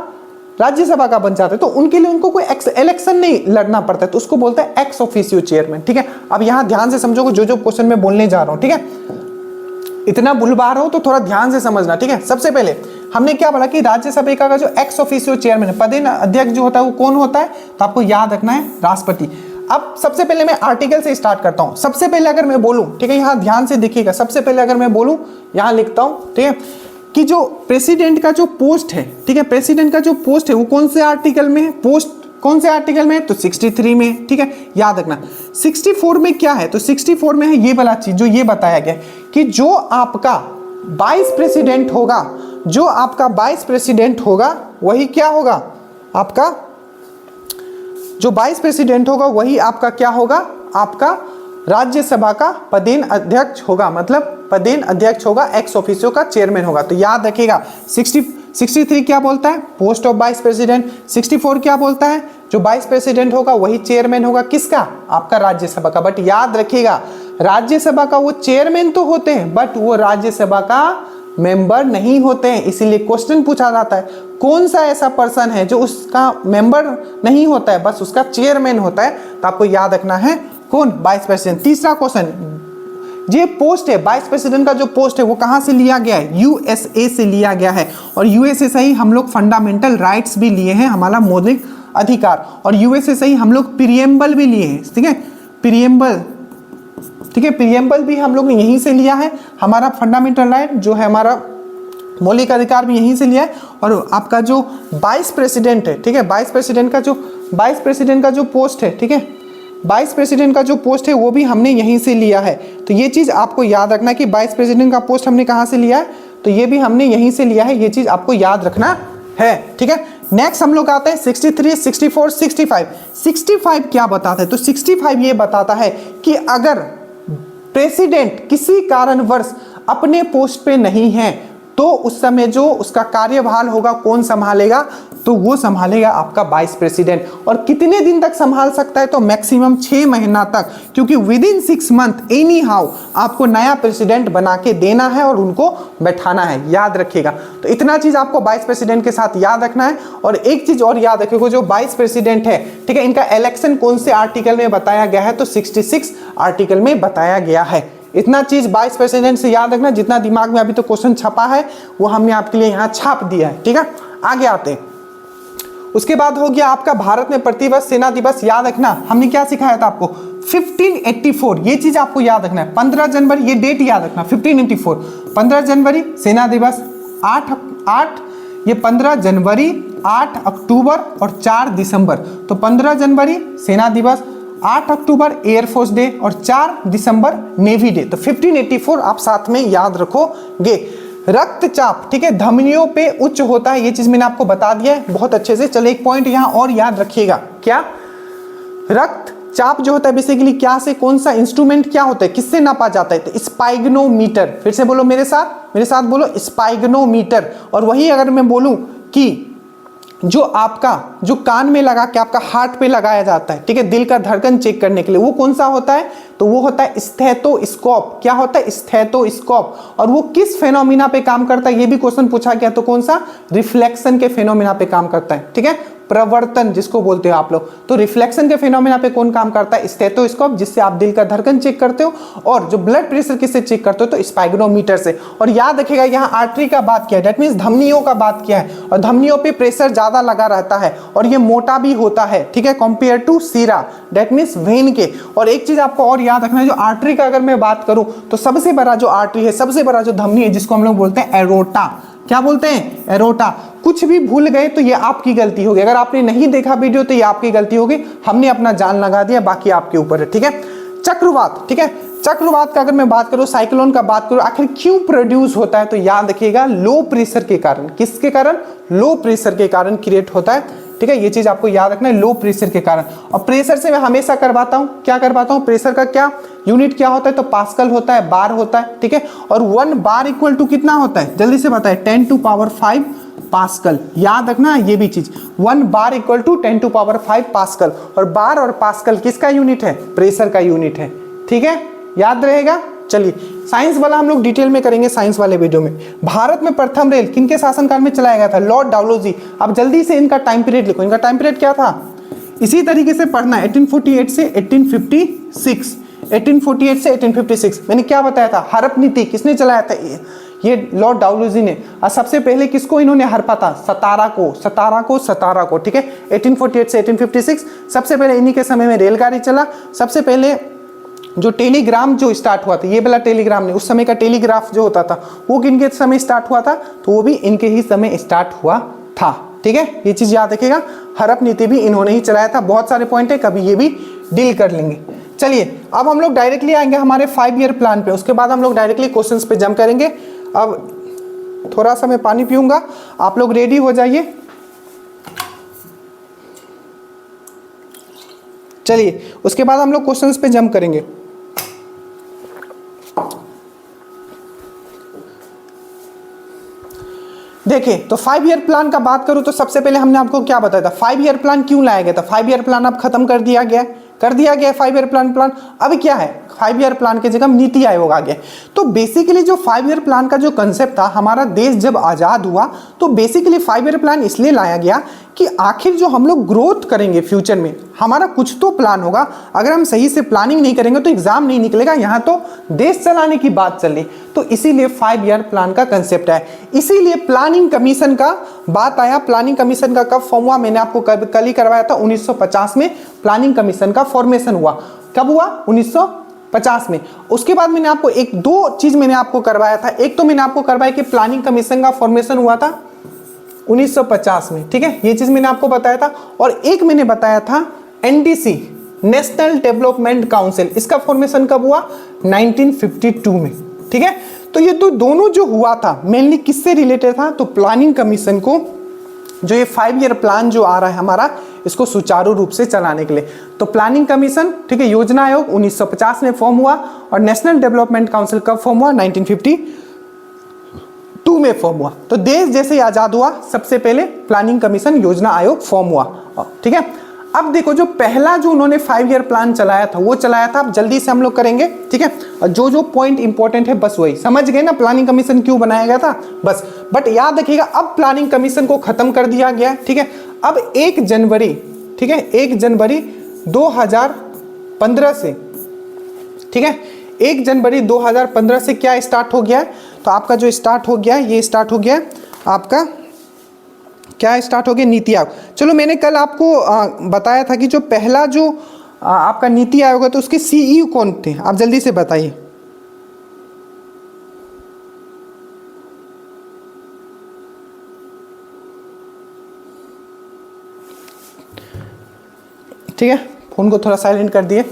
A: राज्यसभा का बन जाते हैं। तो उनके लिए उनको कोई इलेक्शन नहीं लड़ना पड़ता है, तो उसको बोलते हैं एक्स ऑफिशियो चेयरमैन, ठीक है। अब यहाँ ध्यान से समझोगे जो जो क्वेश्चन मैं बोलने जा रहा हूँ, ठीक है, इतना बुलबा रहा हूं तो थोड़ा ध्यान से समझना, ठीक है। सबसे पहले हमने क्या बोला कि राज्यसभा का जो एक्स ऑफिशियो चेयरमैन है, पदेन अध्यक्ष जो होता है वो कौन होता है? तो आपको याद रखना है राष्ट्रपति। अब सबसे पहले मैं आर्टिकल से स्टार्ट करता हूं। सबसे पहले अगर मैं बोलूं, ठीक है, यहाँ ध्यान से देखिएगा, सबसे पहले अगर मैं बोलूं, यहाँ लिखता हूं, ठीक है, कि जो प्रेसिडेंट का जो पोस्ट है, ठीक है, प्रेसिडेंट का जो पोस्ट है वो कौन से आर्टिकल में है? पोस्ट कौन से आर्टिकल में है? तो 63 में, ठीक है, याद रखना। 64 में क्या है? तो 64 में है ये वाला चीज जो ये बताया गया कि जो आपका वाइस प्रेसिडेंट होगा, जो आपका वाइस प्रेसिडेंट होगा वही क्या होगा? आपका जो वाइस प्रेसिडेंट होगा वही आपका क्या होगा? आपका राज्यसभा का पदेन अध्यक्ष होगा, मतलब पदेन अध्यक्ष होगा, एक्स ऑफिशियो का चेयरमैन होगा। तो याद रखिएगा 63 क्या बोलता है? Post of vice president. 64 क्या बोलता है? जो वाइस प्रेसिडेंट होगा वही चेयरमैन होगा, किसका? आपका राज्यसभा का। बट याद रखिएगा राज्यसभा का वो चेयरमैन तो होते हैं बट वो राज्यसभा का मेंबर नहीं होते हैं। इसीलिए क्वेश्चन पूछा जाता है कौन सा ऐसा पर्सन है जो उसका मेंबर नहीं होता है, बस उसका चेयरमैन होता है। तो आपको याद रखना है कौन? Vice president. तीसरा क्वेश्चन, ये पोस्ट है वाइस प्रेसिडेंट का जो पोस्ट है वो कहां से लिया गया है? यूएसए से लिया गया है। और यूएसए से ही हम लोग फंडामेंटल राइट्स भी लिए हैं, हमारा मौलिक अधिकार। और यूएसए से ही हम लोग प्रीएम्बल भी लिए हैं, ठीक है, प्रीएम्बल, ठीक है, प्रीएम्बल भी हम लोग ने यहीं से लिया है। हमारा फंडामेंटल राइट जो है, हमारा मौलिक अधिकार भी यहीं से लिया है। और आपका जो वाइस प्रेसिडेंट है, ठीक है, वाइस प्रेसिडेंट का जो पोस्ट है, ठीक है, वाइस प्रेसिडेंट का जो पोस्ट है वो भी हमने यहीं से लिया है। तो ये चीज़ आपको याद रखना कि वाइस प्रेसिडेंट का पोस्ट हमने कहाँ से लिया है, तो ये भी हमने यहीं से लिया है, ये चीज़ आपको याद रखना है, ठीक है। नेक्स्ट हम लोग आते हैं 63, 64, 65। 65 क्या बताता है, तो 65 ये बताता है कि अगर प्रेसिडेंट किसी कारणवश अपने पोस्ट पे नहीं है तो उस समय जो उसका कार्यभार होगा कौन संभालेगा, तो वो संभालेगा आपका वाइस प्रेसिडेंट। और कितने दिन तक संभाल सकता है, तो मैक्सिमम 6 महीना तक, क्योंकि विदिन 6 मंथ एनी हाउ आपको नया प्रेसिडेंट बना के देना है और उनको बैठाना है, याद रखिएगा। तो इतना चीज आपको वाइस प्रेसिडेंट के साथ याद रखना है। और एक चीज और याद रखिएगा, जो वाइस प्रेसिडेंट है, ठीक है, इनका इलेक्शन कौन से आर्टिकल में बताया गया है, तो 66 आर्टिकल में बताया गया है। इतना चीज वाइस प्रेसिडेंट से याद रखना, जितना दिमाग में अभी तो क्वेश्चन छपा है वो हमने आपके लिए यहाँ छाप दिया है, ठीक है। आगे आते हैं, उसके बाद हो गया आपका भारत में प्रतिवर्ष सेना दिवस। याद रखना हमने क्या सिखाया था आपको, 1584, ये चीज आपको याद रखना है। 15 जनवरी, ये डेट याद रखना, 1584, 15 जनवरी सेना दिवस, 8 ये 15 जनवरी, 8 अक्टूबर और 4 दिसंबर। तो 15 जनवरी सेना दिवस, 8 अक्टूबर एयरफोर्स डे और 4 दिसंबर नेवी डे। तो 1584 आप साथ में याद रखोगे। रक्तचाप, ठीक है, धमनियों पे उच्च होता है, ये चीज मैंने आपको बता दिया है बहुत अच्छे से। चलो एक पॉइंट यहां और याद रखिएगा, क्या रक्तचाप जो होता है बेसिकली क्या से, कौन सा इंस्ट्रूमेंट क्या होता है, किससे नापा जाता है, तो स्पाइगनोमीटर। फिर से बोलो मेरे साथ बोलो स्पाइगनोमीटर। और वही अगर मैं बोलूं कि जो आपका जो कान में लगा के आपका हार्ट पे लगाया जाता है, ठीक है, दिल का धड़कन चेक करने के लिए, वो कौन सा होता है, तो वो होता है स्टेथोस्कोप। क्या होता है, स्टेथोस्कोप। और वो किस फेनोमिना पे काम करता है, ये भी क्वेश्चन पूछा गया, तो कौन सा, रिफ्लेक्शन के फेनोमिना पे काम करता है, ठीक है, प्रवर्तन जिसको बोलते हो आप लोग। तो रिफ्लेक्शन के फेनोमिना पे कौन काम करता है, स्टेथोस्कोप, जिससे आप दिल का धड़कन चेक करते हो। और जो ब्लड प्रेशर किससे चेक करते हो, तो स्पाइगनोमीटर से। और याद रखिएगा यहाँ आर्टरी का बात किया है, दैट मीन्स धमनियों का बात किया है। और धमनियों पे प्रेशर ज्यादा लगा रहता है और ये मोटा भी होता है, ठीक है, compare to Sira, that means when के। और एक चीज आपको और याद रखना है, जो आर्टरी का अगर मैं बात करूं तो सबसे बड़ा जो आर्टरी है, सबसे बड़ा जो धमनी है, जिसको हम लोग बोलते हैं एरोटा। क्या बोलते हैं, एरोटा। कुछ भी भूल गए तो ये आपकी गलती होगी, अगर आपने नहीं देखा वीडियो तो ये आपकी गलती होगी, हमने अपना जान लगा दिया, बाकी आपके ऊपर है, ठीक है। चक्रवात, ठीक है, चक्रवात का अगर मैं बात करूं, साइक्लोन का बात करूं, आखिर क्यों प्रोड्यूस होता है, तो याद रखिएगा लो प्रेशर के कारण। किसके कारण, लो प्रेशर के कारण क्रिएट होता है, ठीक है, ये चीज आपको याद रखना है, लो प्रेशर के कारण। और प्रेशर से मैं हमेशा करवाता हूं, क्या करवाता हूं, प्रेशर का क्या यूनिट क्या होता है, तो पास्कल होता है, बार होता है, ठीक है। और 1 बार इक्वल टू कितना होता है, जल्दी से बताए, 10⁵ पास्कल। याद रखना ये भी चीज, 1 बार इक्वल टू 10⁵ पास्कल। और बार और पास्कल किसका यूनिट है, प्रेशर का यूनिट है, ठीक है, याद रहेगा। चलिए साइंस वाला हम लोग डिटेल में करेंगे साइंस वाले वीडियो में। भारत में प्रथम रेल किनके शासनकाल में चलाया गया था, लॉर्ड डालहौजी। अब जल्दी से इनका टाइम पीरियड लिखो, इनका टाइम पीरियड क्या था, इसी तरीके से पढ़ना, 1848 से 1856, 1848 से 1856। मैंने क्या बताया था, हड़प नीति किसने चलाया था, ये लॉर्ड डालहौजी ने। और सबसे पहले किसको इन्होंने हड़पा था, सतारा को, ठीक है, 1848 से 1856। सबसे पहले इन्हीं के समय में रेलगाड़ी चला। सबसे पहले जो टेलीग्राम जो स्टार्ट हुआ था, ये वाला टेलीग्राम नहीं, उस समय का टेलीग्राफ जो होता था वो किनके समय स्टार्ट हुआ था, तो वो भी इनके ही समय स्टार्ट हुआ था, ठीक है, ये चीज याद रखिएगा। हड़प नीति भी इन्होंने ही चलाया था। बहुत सारे पॉइंट है, कभी ये भी डील कर लेंगे। चलिए अब हम लोग डायरेक्टली आएंगे हमारे 5 ईयर प्लान पे, उसके बाद हम लोग डायरेक्टली क्वेश्चंस पे जंप करेंगे। अब थोड़ा सा मैं पानी पीऊंगा, आप लोग रेडी हो जाइए। चलिए उसके बाद हम लोग क्वेश्चंस पे जंप करेंगे। देखिए तो 5 ईयर प्लान का बात करूं तो सबसे पहले हमने आपको क्या बताया था, 5 ईयर प्लान क्यों लाया गया था। 5 ईयर प्लान अब खत्म कर दिया गया, 5 ईयर प्लान अब क्या है, 5 ईयर प्लान की जगह नीति आयोग आ गया। तो बेसिकली जो 5 ईयर प्लान का जो कंसेप्ट था, हमारा देश जब आज़ाद हुआ तो बेसिकली 5 ईयर प्लान इसलिए लाया गया कि आखिर जो हम लोग ग्रोथ करेंगे फ्यूचर में, हमारा कुछ तो प्लान होगा। अगर हम सही से प्लानिंग नहीं करेंगे तो एग्जाम नहीं निकलेगा, यहाँ तो देश चलाने की बात चल रही। तो इसीलिए 5 ईयर प्लान का कंसेप्ट है। इसीलिए प्लानिंग कमीशन का बात आया। प्लानिंग कमीशन का कब फॉर्म हुआ, मैंने आपको कल ही करवाया था, 1950 में प्लानिंग कमीशन का फॉर्मेशन हुआ। कब हुआ, 1950 में। उसके बाद मैंने आपको दो चीज मैंने आपको करवाया था। एक तो मैंने आपको करवाया कि प्लानिंग कमीशन का फॉर्मेशन हुआ था 1950 में, ठीक है, ये चीज मैंने आपको बताया था। और एक मैंने बताया था एनडीसी, नेशनल डेवलपमेंट काउंसिल, इसका फॉर्मेशन कब हुआ? 1952 में। ठीक है, तो ये तो दोनों जो हुआ था मेनली किससे रिलेटेड था? तो प्लानिंग कमीशन को, जो ये 5 ईयर प्लान जो आ रहा है हमारा, इसको सुचारू रूप से चलाने के लिए। तो प्लानिंग कमीशन, ठीक है, योजना आयोग 1950 में फॉर्म हुआ और नेशनल डेवलपमेंट काउंसिल कब फॉर्म हुआ? 1952 में फॉर्म हुआ। तो देश जैसे ही आजाद हुआ सबसे पहले प्लानिंग कमीशन योजना आयोग फॉर्म हुआ। ठीक है, अब देखो जो पहला जो उन्होंने 5 ईयर प्लान चलाया था वो चलाया था, अब जल्दी से हम लोग करेंगे। ठीक है, और जो जो पॉइंट इंपॉर्टेंट है बस वही समझ गए ना, प्लानिंग कमीशन क्यों बनाया गया था बस। बट याद रखिएगा अब प्लानिंग कमीशन को खत्म कर दिया गया है। ठीक है, अब 1 जनवरी, ठीक है, 1 जनवरी 2015 से, ठीक है, 1 जनवरी 2015 से क्या स्टार्ट हो गया है? तो आपका जो स्टार्ट हो गया है, ये स्टार्ट हो गया है आपका, क्या स्टार्ट हो गया? नीति आयोग। चलो मैंने कल आपको बताया था कि जो पहला जो आपका नीति आयोग है तो उसके सीईओ कौन थे? आप जल्दी से बताइए। ठीक है, फोन को थोड़ा साइलेंट कर दिए।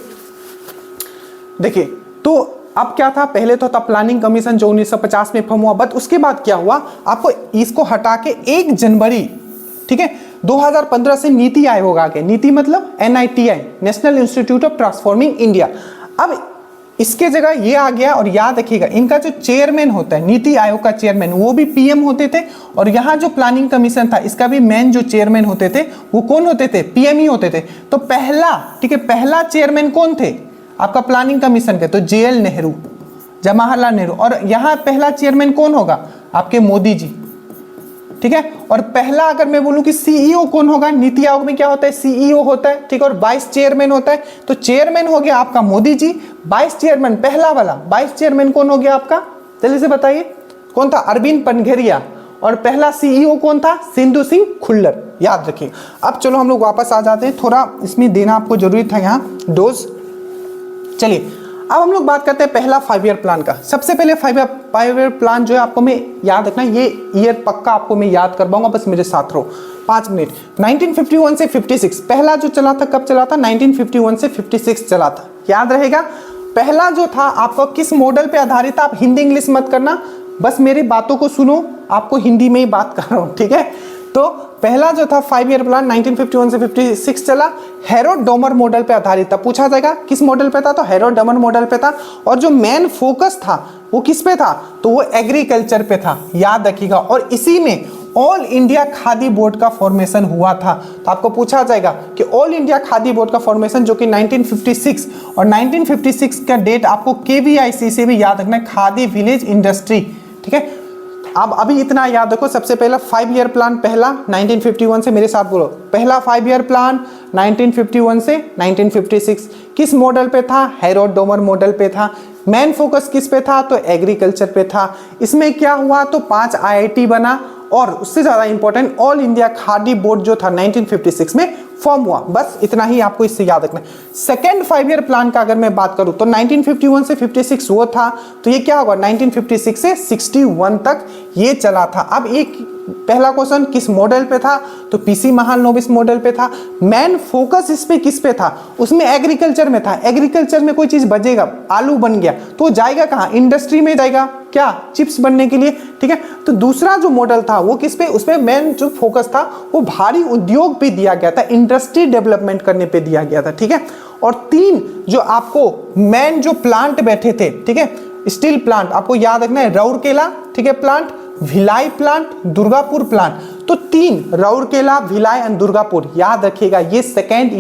A: देखिए, तो अब क्या था, पहले तो था प्लानिंग कमीशन जो 1950 में फॉर्म हुआ, बट उसके बाद क्या हुआ, आपको इसको हटा के 1 जनवरी, ठीक है, 2015 से नीति आयोग आ गया। नीति मतलब NITI, national institute of transforming India. अब इसके जगह ये आ गया, और याद रखिएगा इनका जो चेयरमैन होता है, नीति आयोग का चेयरमैन, वो भी PM होते थे, और यहाँ जो प्लानिंग कमीशन था इसका भी मेन जो चेयरमैन होते थे वो कौन होते थे? PM ही होते थे। तो पहला, ठीक है, पहला चेयरमैन कौन थे आपका प्लानिंग कमीशन के? तो JL नेहरू, जवाहरलाल नेहरू। और यहाँ पहला चेयरमैन कौन होगा? आपके मोदी जी। ठीक है, और पहला अगर मैं बोलूं कि CEO कौन होगा? नीति आयोग में क्या होता है? CEO होता है, ठीक है, और 22 चेयरमैन होता है। तो चेयरमैन हो गया आपका मोदी जी, 22 चेयरमैन, पहला वाला 22 चेयरमैन कौन हो गया आपका? जल्दी से बताइए कौन था? अरविंद पनघरिया। और पहला CEO कौन था? सिंधु सिंह खुल्लर। याद रखिए। अब चलो हम लोग वापस आ जाते हैं, थोड़ा इसमें देना आपको जरूरी था यहाँ डोज। चलिए अब हम लोग बात करते हैं पहला 5 ईयर प्लान का। सबसे पहले 5 ईयर प्लान जो है आपको मैं याद रखना, ये ईयर पक्का आपको मैं याद करवाऊंगा, बस मेरे साथ रहो 5 मिनट। 1951 से 56 पहला जो चला था, कब चला था? 1951 से 56 चला था, याद रहेगा। पहला जो था आपको किस मॉडल पे आधारित था? आप हिंदी इंग्लिश मत करना, बस मेरी बातों को सुनो, आपको हिंदी में ही बात कर रहा हूँ, ठीक है। तो पहला जो था 5 ईयर प्लान 1951 से 56 चला, हेरोड डोमर मॉडल पे आधारित था। पूछा जाएगा किस मॉडल पे था? तो हेरोड डोमर मॉडल पे था। और जो मेन फोकस था वो किस पे था? तो वो एग्रीकल्चर पे था, याद रखिएगा। और इसी में ऑल इंडिया खादी बोर्ड का फॉर्मेशन हुआ था। तो आपको पूछा जाएगा कि ऑल इंडिया खादी बोर्ड का फॉर्मेशन जो कि 1956, और 1956 का डेट आपको KVIC से भी याद रखना है, खादी विलेज इंडस्ट्री, ठीक है। अब अभी इतना याद रखो, सबसे पहला 5 ईयर प्लान पहला 1951 से, मेरे साथ बोलो, पहला 5 ईयर प्लान 1951 से 1956 किस मॉडल पे था? हेरोड डोमर मॉडल पे था। मेन फोकस किस पे था? तो एग्रीकल्चर पे था। इसमें क्या हुआ? तो 5 IIT बना, और उससे ज़्यादा important all India khadi board जो था 1956 में फॉर्म हुआ। बस इतना ही आपको इससे याद रखना है। सेकेंड 5 ईयर प्लान का अगर मैं बात करूं तो 1951 से 56 वो था, तो ये क्या होगा? 1956 से 61 तक ये चला था। अब एक पहला क्वेश्चन किस मॉडल पे था? तो PC महालनोबिस मॉडल पे था। मेन फोकस इस पे किस पे था? उसमें एग्रीकल्चर में था। एग्रीकल्चर में कोई चीज बचेगा, आलू बन गया तो जाएगा कहाँ? इंडस्ट्री में जाएगा, क्या? चिप्स बनने के लिए, ठीक है। तो दूसरा जो मॉडल था वो किस पे? उसमें मेन जो फोकस था वो भारी उद्योग पे दिया गया था, इंडस्ट्री डेवलपमेंट करने पे दिया गया था, ठीक है। और 3 जो आपको मेन जो प्लांट बैठे थे, ठीक है, स्टील प्लांट आपको याद रखना है, राउरकेला, ठीक है, plant, Bhilai plant, Durgapur plant. तो 3 राउरकेला, भिलाई एंड दुर्गापुर, याद रखिएगा। ये सेकेंड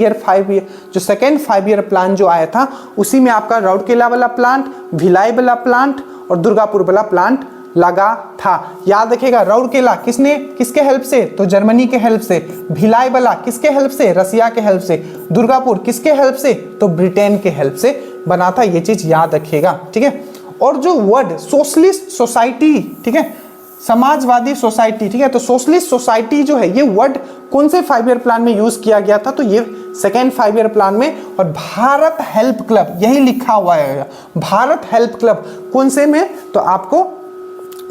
A: 5 ईयर प्लान जो आया था उसी में आपका राउरकेला वाला प्लांट, भिलाई वाला प्लांट और दुर्गापुर वाला प्लांट लगा था। याद रखिएगा, राउरकेला किसके हेल्प से? तो जर्मनी के हेल्प से। भिलाई वाला किसके हेल्प से? रसिया के हेल्प से। दुर्गापुर किसके हेल्प से? तो ब्रिटेन के हेल्प से बना था। ये चीज याद रखिएगा, ठीक है। और जो वर्ड सोशलिस्ट सोसाइटी, ठीक है, समाजवादी सोसाइटी, ठीक है, तो सोशलिस्ट सोसाइटी जो है ये वर्ड कौन से 5 ईयर प्लान में यूज किया गया था? तो ये सेकेंड 5 ईयर प्लान में। और भारत हेल्प क्लब, यही लिखा हुआ है, भारत हेल्प क्लब कौन से में? तो आपको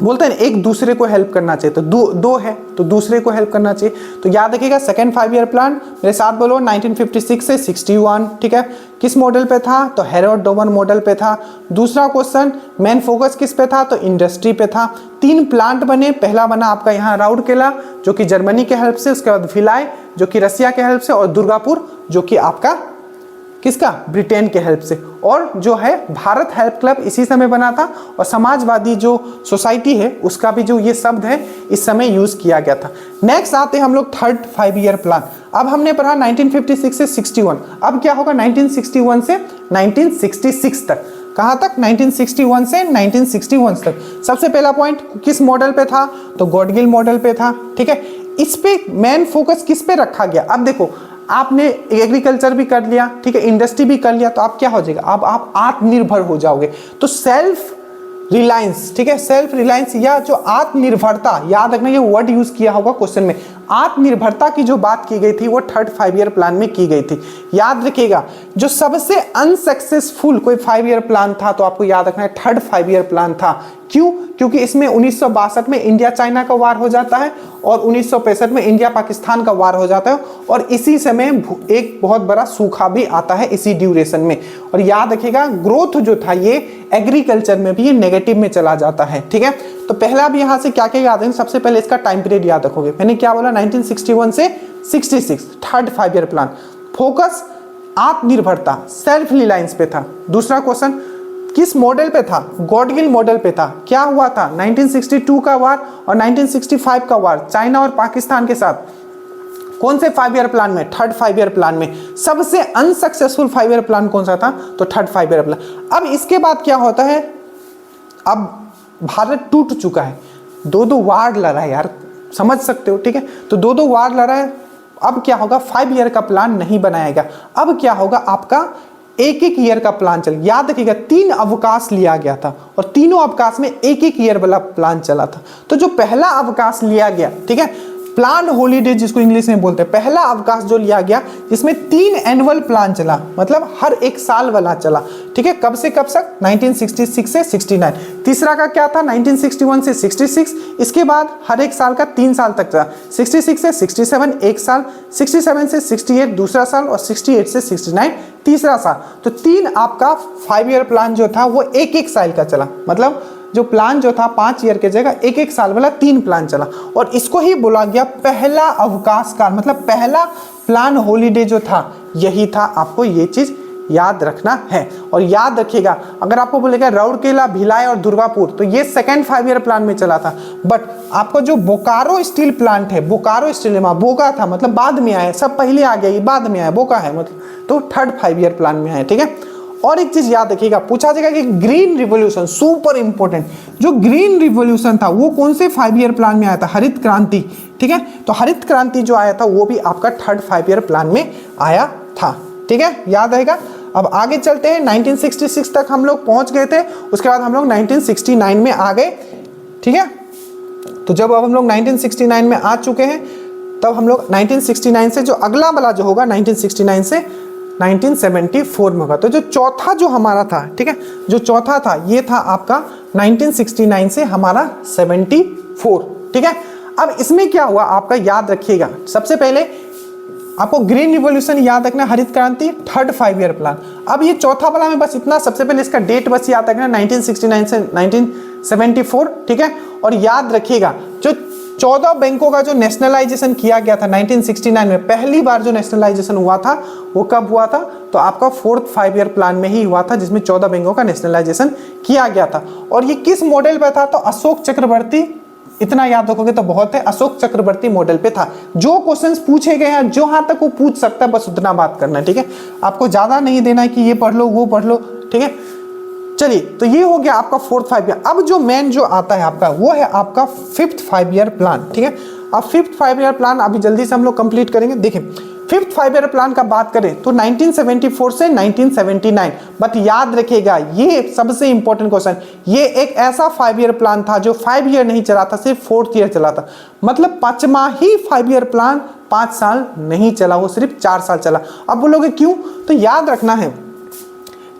A: बोलते हैं एक दूसरे को हेल्प करना चाहिए, तो दो है तो दूसरे को हेल्प करना चाहिए। तो याद रखिएगा सेकेंड 5 ईयर प्लान मेरे साथ बोलो 1956 से 61, ठीक है। किस मॉडल पे था? तो हैरोल्ड डोमर मॉडल पे था। दूसरा क्वेश्चन, मेन फोकस किस पे था? तो इंडस्ट्री पे था। 3 प्लांट बने, पहला बना आपका यहाँ राउरकेला जो कि जर्मनी के हेल्प से, उसके बाद भिलाई जो कि रसिया के हेल्प से, और दुर्गापुर जो कि आपका किसका? ब्रिटेन के हेल्प से। और जो है भारत हेल्प क्लब इसी समय बना था, और समाजवादी जो सोसाइटी है उसका भी जो ये शब्द है इस समय यूज किया गया था। नेक्स्ट आते हैं हम लोग थर्ड 5 ईयर प्लान। अब हमने पढ़ा 1956 से 61, अब क्या होगा 1961 से 1966 तक। कहाँ तक? 1961 से 1961 तक। सबसे पहला पॉइंट किस मॉडल पे था? तो गॉडगिल मॉडल पे था, ठीक है। इस पे मेन फोकस किस पे रखा गया? अब देखो आपने एग्रीकल्चर भी कर लिया, ठीक है, इंडस्ट्री भी कर लिया, तो आप क्या हो जाएगा? अब आप आत्मनिर्भर हो जाओगे। तो सेल्फ रिलायंस, ठीक है, सेल्फ रिलायंस या जो आत्मनिर्भरता, याद रखना ये वर्ड यूज किया होगा क्वेश्चन में। आत्मनिर्भरता की जो बात की गई थी वो थर्ड 5 ईयर प्लान में की गई थी। याद रखिएगा जो सबसे अनसक्सेसफुल कोई 5 ईयर प्लान था तो आपको याद रखना है थर्ड 5 ईयर प्लान था। क्यों? क्योंकि इसमें 1962 में इंडिया चाइना का वार हो जाता है और 1965 में इंडिया पाकिस्तान का वार हो जाता है, और इसी समय एक बहुत बड़ा सूखा भी आता है इसी ड्यूरेशन में। और याद रखिएगा ग्रोथ जो था ये एग्रीकल्चर में भी ये नेगेटिव में चला जाता है, ठीक है। तो पहला भी यहाँ से क्या क्या याद रखेंगे? सबसे पहले इसका टाइम पीरियड याद रखोगे। मैंने क्या बोला? 1961 से 66 थर्ड 5 ईयर प्लान। फोकस आत्मनिर्भरता, सेल्फ रिलायंस पे था। दूसरा क्वेश्चन किस मॉडल पे था? गॉडगिल मॉडल पे था। क्या हुआ था? 1962 का वार और 1965 का वार चाइना और पाकिस्तान के साथ। कौन से 5 ईयर प्लान में? थर्ड 5 ईयर प्लान में। सबसे अनसक्सेसफुल 5 ईयर प्लान कौन सा था? तो थर्ड 5 ईयर प्लान। अब इसके बाद क्या होता है? अब भारत टूट चुका है, 2 वार लड़ा है यार, समझ सकते हो, ठीक है। तो 2 वार लड़ा है। अब क्या होगा? 5 ईयर का प्लान नहीं बनाएगा। अब क्या होगा? आपका एक ईयर का प्लान चल। याद रखिएगा 3 अवकाश लिया गया था और तीनों अवकाश में एक ईयर वाला प्लान चला था। तो जो पहला अवकाश लिया गया, ठीक है, प्लान हॉलीडे जिसको इंग्लिश में बोलते हैं, पहला अवकाश जो लिया गया जिसमें 3 एनुअल प्लान चला, मतलब हर 1 साल वाला चला, ठीक है। कब से कब तक? 1966 से 69। तीसरा का क्या था? 1961 से 66। इसके बाद हर 1 साल का 3 साल तक चला। 66 से 67 1 साल, 67 से 68 दूसरा साल, और 68 से 69 तीसरा साल। तो 3 आपका 5 ईयर प्लान जो था वो एक साल का चला। मतलब जो प्लान जो था 5 ईयर के जगह एक साल वाला 3 प्लान चला, और इसको ही बोला गया पहला अवकाश काल, मतलब पहला प्लान हॉलीडे जो था यही था। आपको ये चीज याद रखना है। और याद रखिएगा अगर आपको बोलेगा राउरकेला, भिलाई और दुर्गापुर, तो ये सेकेंड 5 ईयर प्लान में चला था। बट आपको जो बोकारो स्टील प्लांट है, बोकारो स्टील में बोका था, मतलब बाद में आया, सब पहले आ गया, ये बाद में आया, बोका है मतलब, तो थर्ड 5 ईयर प्लान में आया, ठीक है। और एक चीज याद रखिएगा, पूछा जाएगा कि ग्रीन रिवॉल्यूशन, सुपर इंपॉर्टेंट, जो ग्रीन रिवॉल्यूशन था वो कौन से 5 ईयर प्लान में आया था? हरित क्रांति, ठीक है। तो हरित क्रांति जो आया था वो भी आपका थर्ड 5 ईयर प्लान में आया था, ठीक है, याद रहेगा। अब आगे चलते हैं, 1966 तक हम लोग पहुंच गए थे, उसके बाद हम लोग 1969 में आ गए, ठीक है। तो जब अब हम लोग 1969 में आ चुके हैं, तब हम लोग 1969 से जो अगला वाला जो होगा 1969 से 1974 में होगा। तो जो चौथा जो हमारा था, ठीक है, जो चौथा था ये था आपका 1969 से हमारा 74, ठीक है। अब इसमें क्या हुआ आपका याद रखिएगा, सबसे पहले आपको ग्रीन रिवॉल्यूशन याद रखना, हरित क्रांति, थर्ड 5 ईयर प्लान। अब ये चौथा वाला में बस इतना, सबसे पहले इसका डेट बस याद रखना 1969 से 1974, ठीक है। और याद रखिएगा जो 14 बैंकों का जो नेशनलाइजेशन किया गया था 1969 में, पहली बार जो नेशनलाइजेशन हुआ था वो कब हुआ था? तो आपका फोर्थ 5 ईयर प्लान में ही हुआ था, जिसमें 14 बैंकों का नेशनलाइजेशन किया गया था। और ये किस मॉडल पे था? तो अशोक चक्रवर्ती, इतना याद रखोगे तो बहुत है, अशोक चक्रवर्ती मॉडल पे था। जो क्वेश्चंस पूछे गए हैं, जो हाँ तक वो पूछ सकता है, बस उतना बात करना है, ठीक है। आपको ज्यादा नहीं देना है कि ये पढ़ लो वो पढ़ लो, ठीक है। चलिए, तो ये हो गया आपका फोर्थ 5 ईयर। अब जो मेन जो आता है आपका वो है आपका फिफ्थ 5 ईयर प्लान, ठीक है। अब फिफ्थ 5 ईयर प्लान अभी जल्दी से हम लोग कंप्लीट करेंगे। देखिए फिफ्थ 5 ईयर प्लान का बात करें तो 1974 से 1979, बट याद रखिएगा ये सबसे इंपॉर्टेंट क्वेश्चन, ये एक ऐसा 5 ईयर प्लान था जो 5 ईयर नहीं चला था, सिर्फ 4th ईयर चला था। मतलब 5वां ही 5 ईयर प्लान 5 साल नहीं चला, वो सिर्फ 4 साल चला। अब बोलोगे क्यों? तो याद रखना है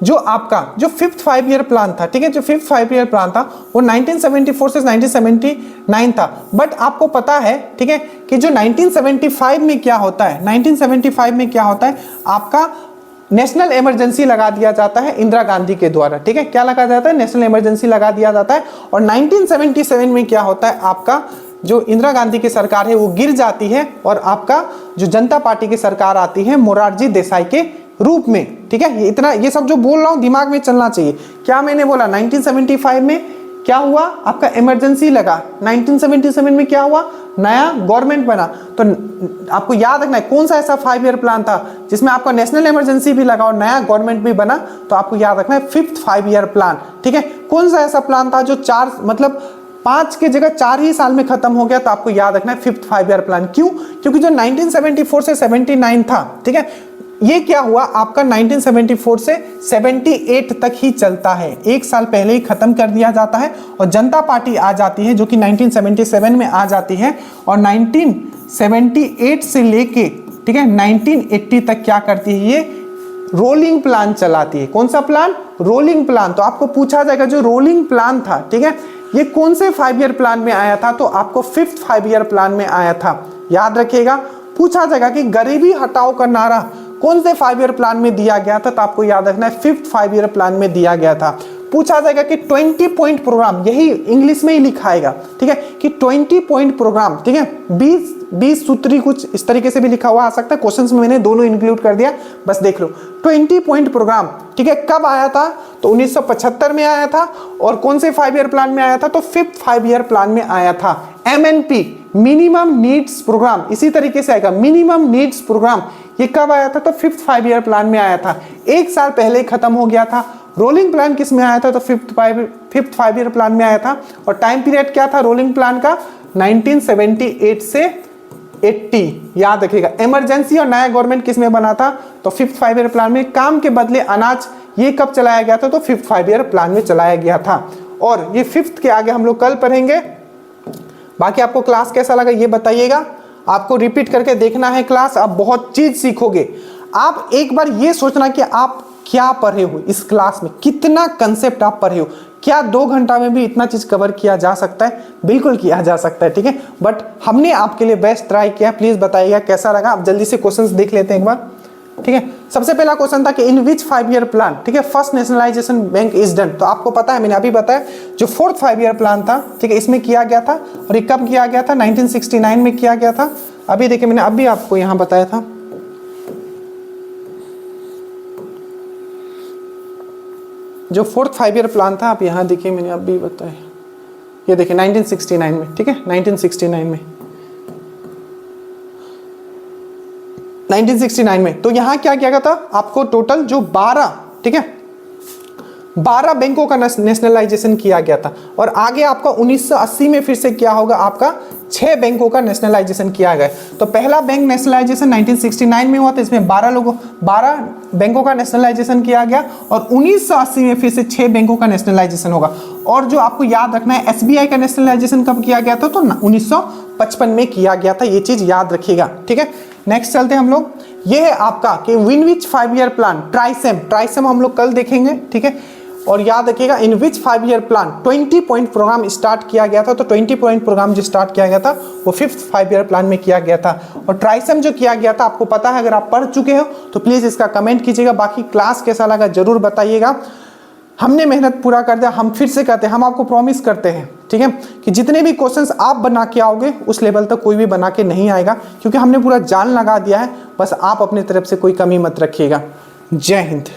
A: जो आपका जो 5th 5 ईयर प्लान था, ठीक है, जो 5th 5 ईयर प्लान था वो 1974 से 1979 था। बट आपको पता है, ठीक है, कि जो 1975 में क्या होता है, 1975 में क्या होता है, आपका नेशनल इमरजेंसी लगा दिया जाता है इंदिरा गांधी के द्वारा, ठीक है, क्या लगा जाता है, नेशनल इमरजेंसी लगा दिया जाता है। और 1977 में क्या होता है, आपका जो इंदिरा गांधी की सरकार है वो गिर जाती है और आपका जो जनता पार्टी की सरकार आती है मोरारजी देसाई के रूप में, ठीक है। ये इतना, ये सब जो बोल रहा हूं दिमाग में चलना चाहिए। क्या मैंने बोला, 1975 में क्या हुआ, आपका इमरजेंसी लगा, 1977 में क्या हुआ, नया गवर्नमेंट बना। तो आपको याद रखना है कौन सा ऐसा 5 ईयर प्लान था जिसमें आपका नेशनल इमरजेंसी भी लगा और नया गवर्नमेंट भी बना, तो आपको याद रखना है 5th 5 ईयर प्लान, ठीक है। कौन सा ऐसा प्लान था जो 4 मतलब 5 की जगह 4 ही साल में खत्म हो गया, तो आपको याद रखना है 5th 5 ईयर प्लान। क्यों? क्योंकि जो 1974 से 79 था, ठीक है, ये क्या हुआ, आपका 1974 से 78 तक ही चलता है, एक साल पहले ही खत्म कर दिया जाता है और जनता पार्टी आ जाती है जो कि 1977 में आ जाती है और 1978 से लेके, ठीक है, 1980 तक क्या करती है, ये रोलिंग प्लान चलाती है। कौन सा प्लान? Rolling plan. तो आपको पूछा जाएगा जो रोलिंग प्लान था, ठीक है, ये कौन से 5 ईयर प्लान में आया था, तो आपको 5th 5 ईयर प्लान में आया था। याद रखिएगा, पूछा जाएगा कि गरीबी हटाओ का नारा कौन से 5 ईयर प्लान में दिया गया था, तो आपको याद रखना है 5th 5 ईयर प्लान में दिया गया था। पूछा जाएगा कि 20 पॉइंट प्रोग्राम, यही इंग्लिश में ही लिखा आएगा, ठीक है, कि 20 पॉइंट प्रोग्राम, ठीक है, 20 सूत्री कुछ इस तरीके से भी लिखा हुआ आ सकता है, क्वेश्चंस में मैंने दोनों इंक्लूड कर दिया, बस देख लो। 20 पॉइंट प्रोग्राम, ठीक है, कब आया था, तो 1975 में आया था और कौन से 5 ईयर प्लान में आया था, तो 5th 5 ईयर प्लान में आया था। MNP मिनिमम नीड्स प्रोग्राम इसी तरीके से आएगा, मिनिमम नीड्स प्रोग्राम, ये कब आया था, तो 5th 5 ईयर प्लान में आया था, एक साल पहले ही खत्म हो गया था। रोलिंग प्लान किस में आया था, तो 5th 5 ईयर प्लान में आया था और टाइम पीरियड क्या था रोलिंग प्लान का, 1978 से 80। याद रखिएगा, इमरजेंसी और नया गवर्नमेंट किस में बना था, तो 5th 5 ईयर प्लान में। काम के बदले अनाज, ये कब चलाया गया था, तो 5th 5 ईयर प्लान में चलाया गया था। और ये 5th के आगे हम लोग कल पढ़ेंगे। बाकी आपको क्लास कैसा लगा ये बताइएगा, आपको रिपीट करके देखना है क्लास, आप बहुत चीज सीखोगे। आप एक बार ये सोचना कि आप क्या पढ़े हो इस क्लास में, कितना कंसेप्ट आप पढ़े हो, क्या 2 घंटा में भी इतना चीज कवर किया जा सकता है? बिल्कुल किया जा सकता है, ठीक है, बट हमने आपके लिए बेस्ट ट्राई किया। प्लीज बताइएगा कैसा लगा। आप जल्दी से क्वेश्चंस देख लेते हैं एक बार, ठीक है। सबसे पहला क्वेश्चन था कि इन विच 5 ईयर प्लान, ठीक है, first nationalisation bank is done. तो आपको पता है, मैंने अभी बताया, जो 4th 5 ईयर प्लान था, ठीक है, इसमें किया गया था और ये कब किया गया था, 1969 में किया गया था। अभी देखिए, मैंने अभी आपको यहां बताया था, जो 4th 5 ईयर प्लान था, आप यहां देखिए, मैंने अभी बताया, ये देखिए 1969 में, ठीक है, 1969 में, 1969 में। तो यहां क्या किया गया था, आपको टोटल जो 12, ठीक है, 12 बैंकों का नेशनलाइजेशन किया गया था और आगे आपका 1980 में फिर से क्या होगा, आपका 6 बैंकों का नेशनलाइजेशन किया गया। तो पहला बैंक नेशनलाइजेशन 1969 में हुआ था, इसमें 12 बैंकों का नेशनलाइजेशन किया गया और 1980 में फिर से 6 बैंकों का नेशनलाइजेशन होगा। और जो आपको याद रखना है, SBI का नेशनलाइजेशन कब किया गया था, तो 1955 में किया गया था, ये चीज याद रखिएगा, ठीक है। नेक्स्ट चलते हैं हम लोग, ये है आपका कि in which 5 year plan, TRYSEM हम लोग कल देखेंगे, ठीक है। और याद रखिएगा, in which 5 year plan 20 point programme start किया गया था। तो 20 पॉइंट प्रोग्राम जो स्टार्ट किया गया था वो 5th 5 ईयर प्लान में किया गया था। और ट्राइसम जो किया गया था, आपको पता है, अगर आप पढ़ चुके हो तो प्लीज इसका कमेंट कीजिएगा। बाकी क्लास कैसा लगा जरूर बताइएगा। हमने मेहनत पूरा कर दिया, हम फिर से कहते हैं, हम आपको प्रॉमिस करते हैं, ठीक है, कि जितने भी क्वेश्चंस आप बना के आओगे उस लेवल तक कोई भी बना के नहीं आएगा, क्योंकि हमने पूरा जान लगा दिया है। बस आप अपनी तरफ से कोई कमी मत रखिएगा। जय हिंद।